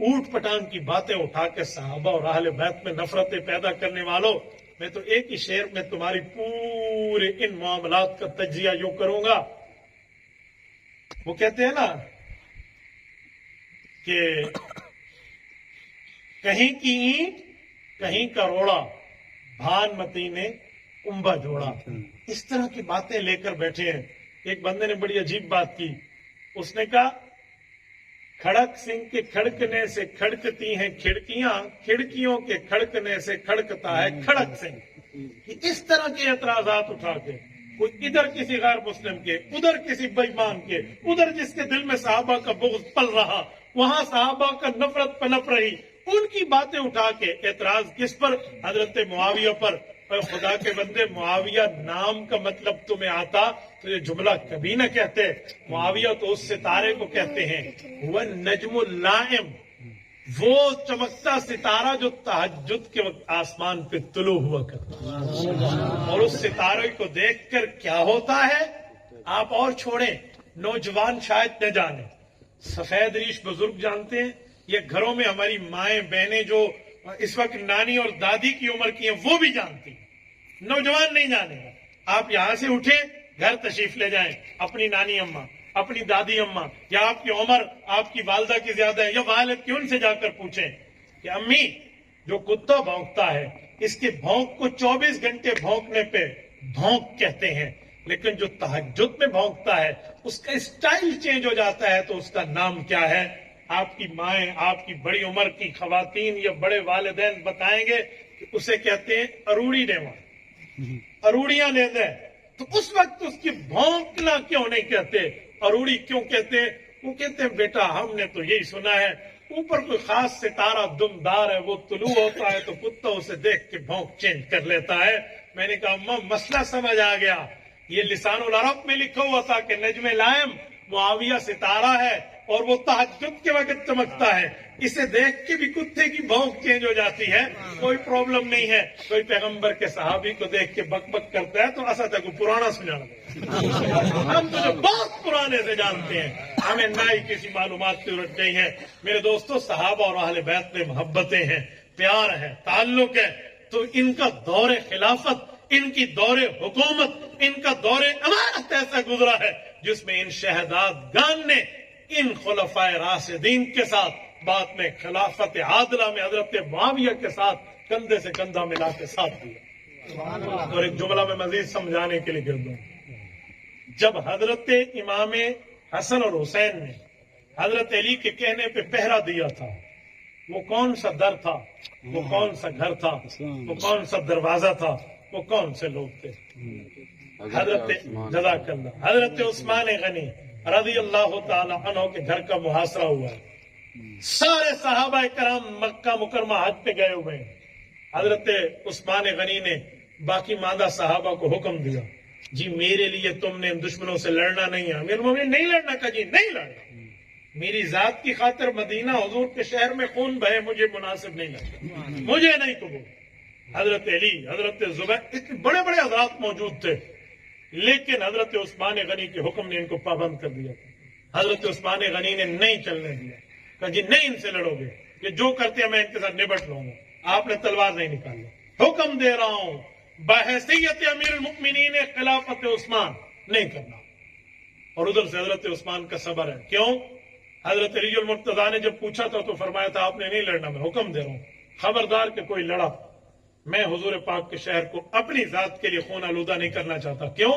اوٹ پٹانگ کی باتیں اٹھا کے صحابہ اور اہل بیت میں نفرتیں پیدا کرنے والوں، میں تو ایک ہی شعر میں تمہاری پورے ان معاملات کا تجزیہ یوں کروں گا۔ وہ کہتے ہیں نا کہ کہیں کی اینٹ کہیں کا روڑا، بھان متی نے کنبا جوڑا۔ اس طرح کی باتیں لے کر بیٹھے ہیں۔ ایک بندے نے بڑی عجیب بات کی، اس نے کہا کھڑک سنگھ کے کھڑکنے سے کھڑکتی ہیں کھڑکیاں، کھڑکیوں کے کھڑکنے سے کھڑکتا ہے کھڑک سنگھ۔ اس طرح کے اعتراضات اٹھا کے کوئی ادھر کسی غیر مسلم کے، ادھر کسی بے ایمان کے، ادھر جس کے دل میں صحابہ کا بغض پل رہا، وہاں صحابہ کا نفرت پنپ رہی، ان کی باتیں اٹھا کے اعتراض کس پر؟ حضرت معاویہ پر. اے خدا کے بندے، معاویہ نام کا مطلب تمہیں آتا تو یہ جملہ کبھی نہ کہتے. معاویہ تو اس ستارے کو کہتے ہیں وہ نجم اللائم، وہ چمکتا ستارہ جو تہجد کے وقت آسمان پہ طلوع ہوا کرتا. اور اس ستارے کو دیکھ کر کیا ہوتا ہے آپ اور چھوڑیں، نوجوان شاید نہ جانے، سفید ریش بزرگ جانتے ہیں. یہ گھروں میں ہماری مائیں بہنیں جو اس وقت نانی اور دادی کی عمر کی ہیں وہ بھی جانتی ہیں، نوجوان نہیں جانے گا. آپ یہاں سے اٹھیں، گھر تشریف لے جائیں، اپنی نانی اماں، اپنی دادی اماں، یا آپ کی عمر آپ کی والدہ کی زیادہ ہے یا والد کی، ان سے جا کر پوچھیں کہ امی جو کتا بھونکتا ہے اس کے بھونک کو 24 گھنٹے بھونکنے پہ بھونک کہتے ہیں، لیکن جو تہجد میں بھونکتا ہے اس کا اسٹائل چینج ہو جاتا ہے تو اس کا نام کیا ہے؟ آپ کی مائیں، آپ کی بڑی عمر کی خواتین یا بڑے والدین بتائیں گے کہ اسے کہتے ہیں اروڑی ڈیوا، اروڑیاں لے دیں. تو اس وقت اس کی بھونکنا کیوں نہیں کہتے، اروڑی کیوں کہتے ہیں؟ وہ کہتے ہیں بیٹا ہم نے تو یہی سنا ہے اوپر کوئی خاص ستارہ دمدار ہے وہ طلوع ہوتا ہے تو کتا اسے دیکھ کے بھونک چینج کر لیتا ہے. میں نے کہا اماں مسئلہ سمجھ آ گیا، یہ لسان العرب میں لکھا ہوا تھا کہ نجم لائم معاویہ ستارہ ہے اور وہ تہجد کے وقت چمکتا ہے، اسے دیکھ کے بھی کتے کی بھونک چینج ہو جاتی ہے، کوئی پرابلم نہیں ہے. کوئی پیغمبر کے صحابی کو دیکھ کے بک بک کرتا ہے تو ایسا تھا کو پرانا سنانا. ہم تو جو بہت پرانے سے جانتے ہیں، ہمیں نہ ہی کسی معلومات کی ضرورت نہیں ہے. میرے دوستو، صحابہ اور اہل بیت میں محبتیں ہیں، پیار ہے، تعلق ہے، تو ان کا دور خلافت، ان کی دور حکومت، ان کا دور امارت ایسا گزرا ہے جس میں ان شہداد گان نے ان خلفائے راشدین کے ساتھ بعد میں خلافت عادلہ میں حضرت معاویہ کے ساتھ کندھے سے کندھا ملا کے ساتھ دیا. اور ایک جملہ میں مزید سمجھانے کے لیے کر دوں، جب حضرت امام حسن اور حسین نے حضرت علی کے کہنے پہ پہرا دیا تھا، وہ کون سا در تھا، وہ کون سا گھر تھا، وہ کون سا دروازہ تھا، وہ کون سے لوگ تھے؟ حضرت جزاک اللہ حضرت عثمان غنی رضی اللہ تعالی عنہ کے گھر کا محاصرہ ہوا ہے. سارے صحابہ کرام مکہ مکرمہ حج پہ گئے ہوئے ہیں. حضرت عثمان غنی نے باقی ماندہ صحابہ کو حکم دیا، جی میرے لیے تم نے دشمنوں سے لڑنا نہیں ہے. امیر المومنین نہیں لڑنا، کہا جی نہیں لڑنا، میری ذات کی خاطر مدینہ حضور کے شہر میں خون بہے مجھے مناسب نہیں لگتا، مجھے نہیں قبول. حضرت علی، حضرت زبیر، اتنے بڑے بڑے حضرات موجود تھے، لیکن حضرت عثمان غنی کے حکم نے ان کو پابند کر دیا. حضرت عثمان غنی نے نہیں چلنے دیا، کہا جی نہیں ان سے لڑو گے، یہ جو کرتے ہیں میں ان کے ساتھ نبٹ لوں گا. آپ نے تلوار نہیں نکالی، حکم دے رہا ہوں بحیثیت امیر المؤمنین خلافت عثمان نہیں کرنا. اور ادھر سے حضرت عثمان کا صبر ہے. کیوں؟ حضرت علی المرتضیٰ نے جب پوچھا تھا تو فرمایا تھا آپ نے نہیں لڑنا، میں حکم دے رہا ہوں خبردار کہ کوئی لڑا، میں حضور پاک کے شہر کو اپنی ذات کے لیے خون آلودہ نہیں کرنا چاہتا. کیوں؟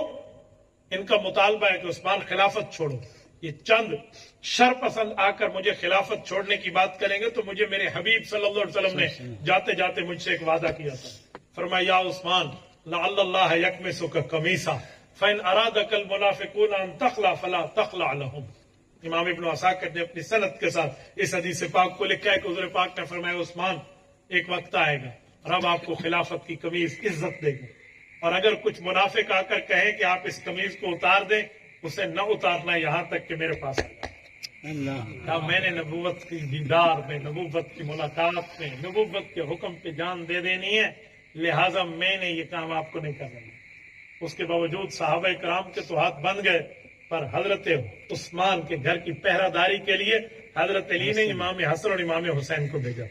ان کا مطالبہ ہے کہ عثمان خلافت چھوڑو. یہ چند شر پسند آ کر مجھے خلافت چھوڑنے کی بات کریں گے تو مجھے میرے حبیب صلی اللہ علیہ وسلم نے جاتے جاتے مجھ سے ایک وعدہ کیا تھا. فرمایا یا عثمان لعل اللہ یکمسک قمیصا فإن ارادک المنافقون ان تخلع فلا تخلع لهم. امام ابن عساکر نے اپنی سند کے ساتھ اس حدیث پاک کو لکھا ہے کہ حضور پاک نے فرمایا عثمان ایک وقت آئے گا رب آپ کو خلافت کی قمیض عزت دے گا، اور اگر کچھ منافق آ کر کہیں کہ آپ اس قمیض کو اتار دیں اسے نہ اتارنا یہاں تک کہ میرے پاس آئے گا. میں نے نبوت کی دیدار میں، نبوت کی ملاقات میں، نبوت کے حکم پہ جان دے دینی ہے، لہٰذا میں نے یہ کام آپ کو نہیں کرنا. اس کے باوجود صحابہ کرام کے تو ہاتھ بند گئے، پر حضرت عثمان کے گھر کی پہرہ داری کے لیے حضرت علی نے امام حسن اور امام حسین کو بھیجا.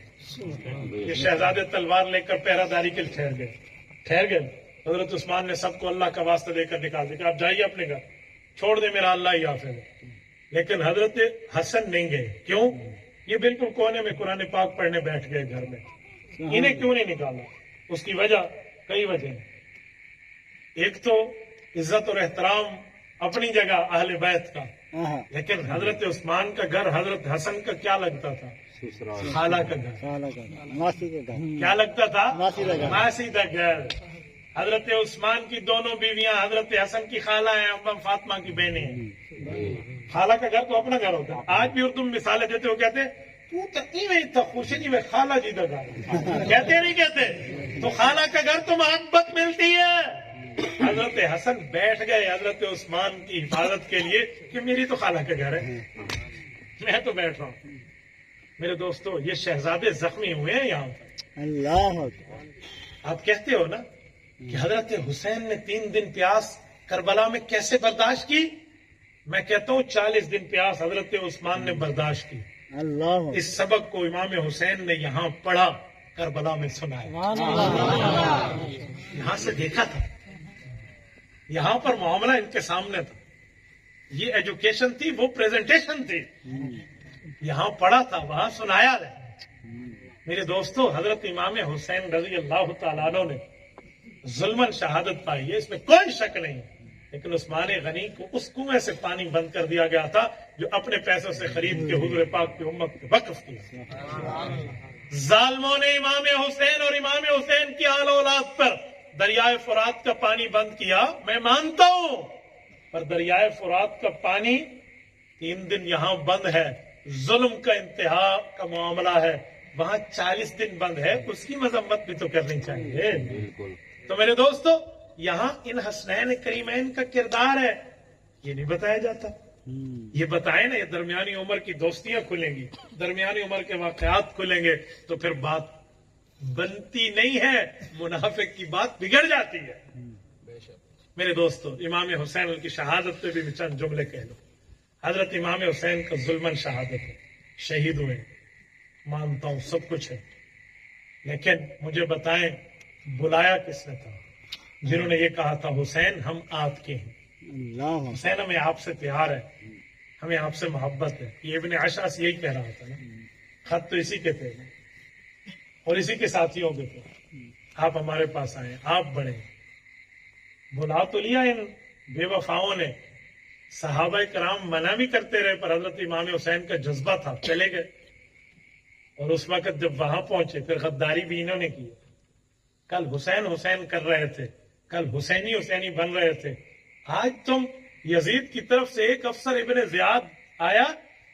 یہ شہزادے تلوار لے کر پہرہ داری کے لیے ٹھہر گئے. حضرت عثمان نے سب کو اللہ کا واسطہ دے کر نکال دیا کہ آپ جائیے اپنے گھر، چھوڑ دیں میرا اللہ ہی حافظ ہے. لیکن حضرت حسن نہیں گئے. کیوں؟ یہ بالکل کونے میں قرآن پاک پڑھنے بیٹھ گئے گھر میں. انہیں کیوں نہیں نکالا؟ اس کی وجہ کئی وجہ ہیں. ایک تو عزت اور احترام اپنی جگہ اہل بیت کا، لیکن حضرت عثمان کا گھر حضرت حسن کا کیا لگتا تھا؟ خالہ کا گھر. کیا لگتا تھا؟ ماسی کا گھر. حضرت عثمان کی دونوں بیویاں حضرت حسن کی خالہ ہیں، ام فاطمہ کی بہنیں ہیں. خالہ کا گھر تو اپنا گھر ہوتا ہے. آج بھی اردو میں مثالیں دیتے ہو کہتے تو ایویں تھا خوشی میں خالہ جی کا گھر کہتے نہیں کہتے تو خالہ کا گھر تو محبت ملتی ہے. حضرت حسن بیٹھ گئے حضرت عثمان کی حفاظت کے لیے کہ میری تو خالہ کا گھر ہے, میں تو بیٹھ رہا ہوں. میرے دوستو یہ شہزادے زخمی ہوئے ہیں یہاں پر. اللہ آپ کہتے ہو نا کہ حضرت حسین نے 3 دن پیاس کربلا میں کیسے برداشت کی, میں کہتا ہوں 40 دن پیاس حضرت عثمان نے برداشت کی. اللہ اس سبق کو امام حسین نے یہاں پڑھا, کربلا میں سنایا. یہاں سے دیکھا تھا, یہاں پر معاملہ ان کے سامنے تھا. یہ ایجوکیشن تھی, وہ پریزنٹیشن تھی. یہاں پڑھا تھا, وہاں سنایا ہے. میرے دوستو حضرت امام حسین رضی اللہ تعالیٰ عنہ نے ظلمن شہادت پائی ہے, اس میں کوئی شک نہیں. لیکن عثمان غنی کو اس کنویں سے پانی بند کر دیا گیا تھا جو اپنے پیسوں سے خرید کے حضور پاک کی امت کو وقف کیا. ظالموں نے امام حسین اور امام حسین کی آل اولاد پر دریائے فرات کا پانی بند کیا, میں مانتا ہوں, پر دریائے فرات کا پانی 3 دن یہاں بند ہے, ظلم کا انتہا کا معاملہ ہے. وہاں 40 دن بند ہے, اس کی مذمت بھی تو کرنی چاہیے. تو میرے دوستو یہاں ان حسنین کریمین کا کردار ہے, یہ نہیں بتایا جاتا. یہ بتائے نا, یہ درمیانی عمر کی دوستیاں کھلیں گی, درمیانی عمر کے واقعات کھلیں گے تو پھر بات بنتی نہیں ہے, منافق کی بات بگڑ جاتی ہے. میرے دوستو امام حسین کی شہادت پہ بھی میں چند جملے کہہ لوں. حضرت امام حسین کا ظلمن شہادت ہے, شہید ہوئے, مانتا ہوں سب کچھ ہے, لیکن مجھے بتائیں بلایا کس نے تھا؟ جنہوں نے یہ کہا تھا حسین ہم آپ کے ہیں, اللہ حسین ہمیں آپ سے پیار ہے, ہمیں آپ سے محبت ہے. یہ ابن عشاس یہی کہہ رہا تھا نا, خط تو اسی کے تھے اور اسی کے ساتھیوں کے تھے. آپ ہمارے پاس آئے, آپ بڑھے. بلا تو لیا ان بے وفاؤں نے, صحابہ کرام منع بھی کرتے رہے, پر حضرت امام حسین کا جذبہ تھا, چلے گئے. اور اس وقت جب وہاں پہنچے پھر غداری بھی انہوں نے کی. کل حسین حسین کر رہے تھے, کل حسینی حسینی بن رہے تھے. آج تم یزید کی طرف سے ایک افسر ابن زیاد آیا,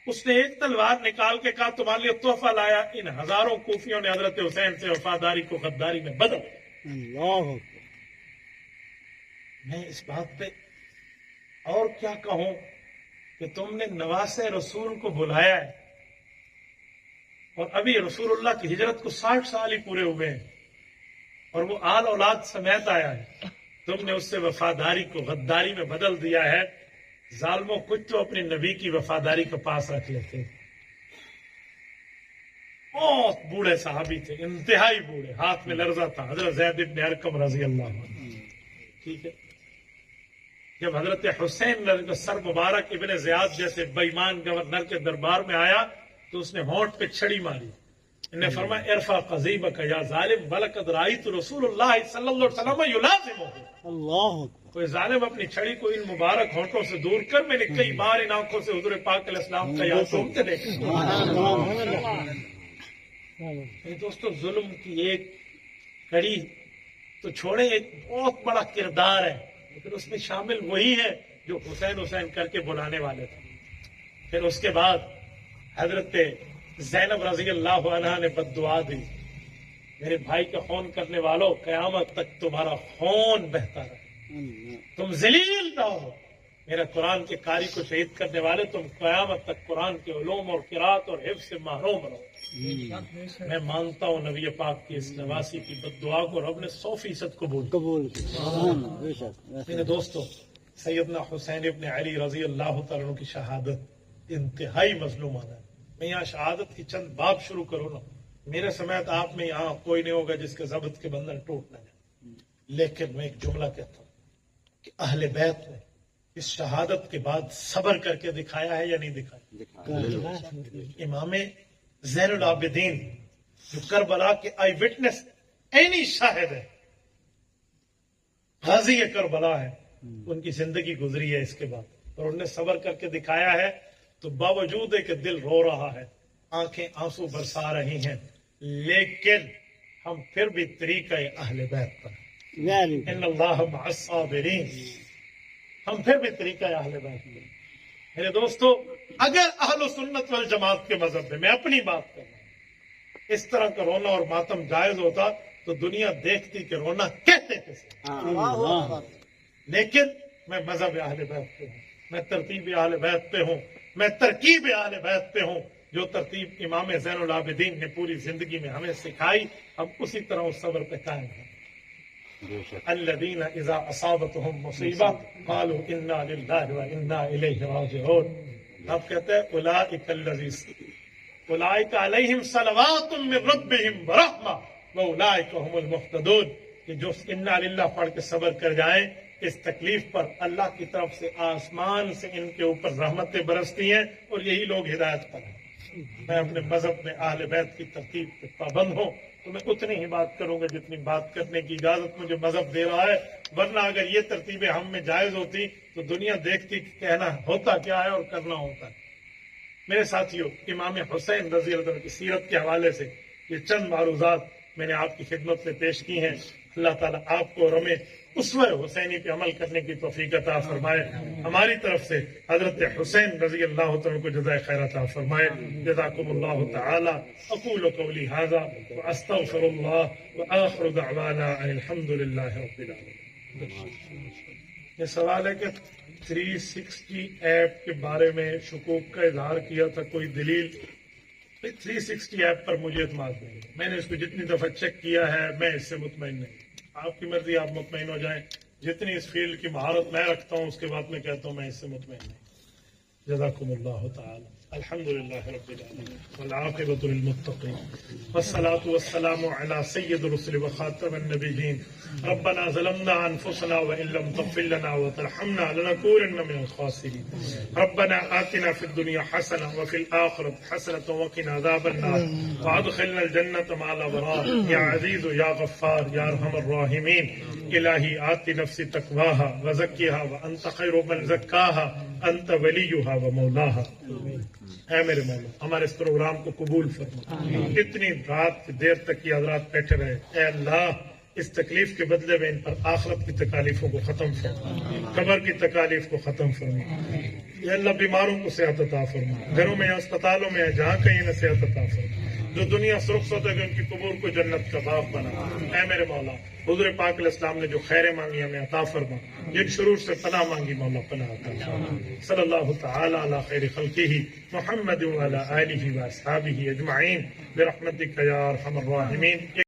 اس نے ایک تلوار نکال کے کہا تمہارے لیے تحفہ لایا. ان ہزاروں کوفیوں نے حضرت حسین سے وفاداری کو غداری میں بدل. اللہ میں اس بات پہ اور کیا کہوں کہ تم نے نواس رسول کو بلایا ہے, اور ابھی رسول اللہ کی ہجرت کو 60 سال ہی پورے ہوئے ہیں, اور وہ آل اولاد سمیت آیا ہے. تم نے اس سے وفاداری کو غداری میں بدل دیا ہے. ظالموں, کچھ تو اپنے نبی کی وفاداری کو پاس رکھ لیتے. بہت بوڑھے صحابی تھے, انتہائی بوڑھے, ہاتھ میں لرزہ تھا, حضرت زید بن ارقم رضی اللہ عنہ. ٹھیک ہے, جب حضرت حسین کا سر مبارک ابن زیاد جیسے بےمان گورنر کے دربار میں آیا تو اس نے ہونٹ پہ چھڑی ماری. انہوں نے فرمایا ارفع قضیبک یا ظالم ولقد رأیت رسول اللہ صلی اللہ علیہ وسلم یلازمہ. اللہ کوئی ظالم اپنی چھڑی کو ان مبارک ہونٹوں سے دور کر, میں نے کئی بار ان آنکھوں سے حضور پاک علیہ السلام کا یاد سنتے دیکھا. دوستو ظلم کی ایک کڑی تو چھوڑے, ایک بہت بڑا کردار ہے, لیکن اس میں شامل وہی ہے جو حسین حسین کر کے بلانے والے تھے. پھر اس کے بعد حضرت زینب رضی اللہ عنہا نے بد دعا دی, میرے بھائی کا خون کرنے والوں قیامت تک تمہارا خون بہتا رہے, تم ذلیل نہ ہو. میرا قرآن کے قاری کو شہید کرنے والے تم قیامت تک قرآن کے علوم اور قرات اور حفظ سے محروم رہو. میں مانتا ہوں نبی پاک کی اس نواسی کی بد دعا کو رب نے 100% قبول کیا. میرے دوستو سیدنا حسین ابن علی رضی اللہ تعالیٰ عنہ کی شہادت انتہائی مظلومانہ ہے. میں یہاں شہادت کی چند باب شروع کروں نا, میرے سمیت آپ میں یہاں کوئی نہیں ہوگا جس کے ضبط کے بندھن ٹوٹ نہ جائے. لیکن میں ایک جملہ کہتا ہوں کہ اہل بیت نے اس شہادت کے بعد صبر کر کے دکھایا ہے یا نہیں دکھایا؟ امام زین العابدین جو کربلا کے آئی وٹنس عینی شاہد ہے, غازی کربلا ہے, ان کی زندگی گزری ہے اس کے بعد, اور انہوں نے صبر کر کے دکھایا ہے. تو باوجود ہے کہ دل رو رہا ہے, آنکھیں آنسو برسا رہی ہیں, لیکن ہم پھر بھی طریقہ اہل بیت پر, ان اللہ مع الصابرین, ہم پھر بھی طریقہ اہل بیت پر. میرے دوستو، اگر اہل سنت والجماعت کے مذہب میں اپنی بات کر رہا ہوں، اس طرح کا رونا اور ماتم جائز ہوتا تو دنیا دیکھتی کہ رونا کہتے کسے. اللہ لیکن میں مذہب اہل بیت پہ ہوں، میں ترتیب اہل بیت پہ ہوں، میں ترکیب اہل بیت پہ ہوں. جو ترتیب امام زین العابدین نے پوری زندگی میں ہمیں سکھائی، ہم اسی طرح اس صبر پہ قائم ہیں. الذین اذا اصابتهم مصیبہ قالوا انا للہ وانا الیہ راجعون. اب کہتے ہیں اولئک الذین اولئک علیہم صلوات من ربہم ورحمہ واولئک هم المہتدون. کہ جو انا للہ پڑھ کے صبر کر جائیں اس تکلیف پر، اللہ کی طرف سے آسمان سے ان کے اوپر رحمتیں برستی ہیں اور یہی لوگ ہدایت پر ہیں. میں اپنے مذہب میں اہل بیت کی ترتیب پہ پابند ہوں تو میں اتنی ہی بات کروں گا جتنی بات کرنے کی اجازت مجھے مذہب دے رہا ہے. ورنہ اگر یہ ترتیبیں ہم میں جائز ہوتی تو دنیا دیکھتی کہ کہنا ہوتا کیا ہے اور کرنا ہوتا ہے. میرے ساتھیوں، امام حسین رضی اللہ عنہ کی سیرت کے حوالے سے یہ چند معروضات میں نے آپ کی خدمت میں پیش کی ہیں. اللہ تعالیٰ آپ کو اور ہمیں اسوہ حسینی پہ عمل کرنے کی توفیق عطا فرمائے. ہماری طرف سے حضرت حسین رضی اللہ تعالیٰ کو جزائے خیر عطا فرمائے. جزاکم اللہ تعالی. اقول قولی ھذا واستغفر اللہ وآخر دعوانا ان الحمد للہ رب العالمین. یہ سوال ہے کہ 360 ایپ کے بارے میں شکوک کا اظہار کیا تھا، کوئی دلیل؟ 360 ایپ پر مجھے اعتماد نہیں. میں نے اس کو جتنی دفعہ چیک کیا ہے میں اس سے مطمئن نہیں. آپ کی مرضی، آپ مطمئن ہو جائیں. جتنی اس فیلڈ کی مہارت میں رکھتا ہوں اس کے بعد میں کہتا ہوں میں اس سے مطمئن نہیں. جزاکم اللہ تعالی. الحمد للہ رب العالمین والعاقبۃ للمتقین والصلاة والسلام علی سید الرسل وخاتم النبیین. ربنا ظلمنا انفسنا وان لم تغفر لنا وترحمنا لنكونن من الخاسرین. ربنا آتنا فی الدنیا حسنة وفی الآخرة حسنة وقنا عذاب النار وادخلنا الجنة مع الابرار. یا عزیز یا غفار یا ارحم الراحمین. الہی آت نفسی تقواها وزکیها وانت خیر من زکاها انت ولیها ومولاها. اے میرے مولا، ہمارے اس پروگرام کو قبول فرما. اتنی رات دیر تک یہ حضرات بیٹھے رہے، اے اللہ اس تکلیف کے بدلے میں ان پر آخرت کی تکالیفوں کو ختم فرما، قبر کی تکالیف کو ختم فرما. یا اللہ بیماروں کو صحت عطا فرما، گھروں میں اسپتالوں میں جہاں کہیں انہیں صحت عطا فرما. جو دنیا سے رخصت ہے ان کی قبور کو جنت کا باغ بنا. اے میرے مولا، حضور پاک علیہ السلام نے جو خیریں مانگی ہمیں عطا فرما، جن شرور سے پناہ مانگی مولا پناہ عطا فرما. صلی اللہ تعالی علی خیر خلقہ محمد وعلی آلہ واصحابہ اجمعین برحمتک یا ارحم الراحمین.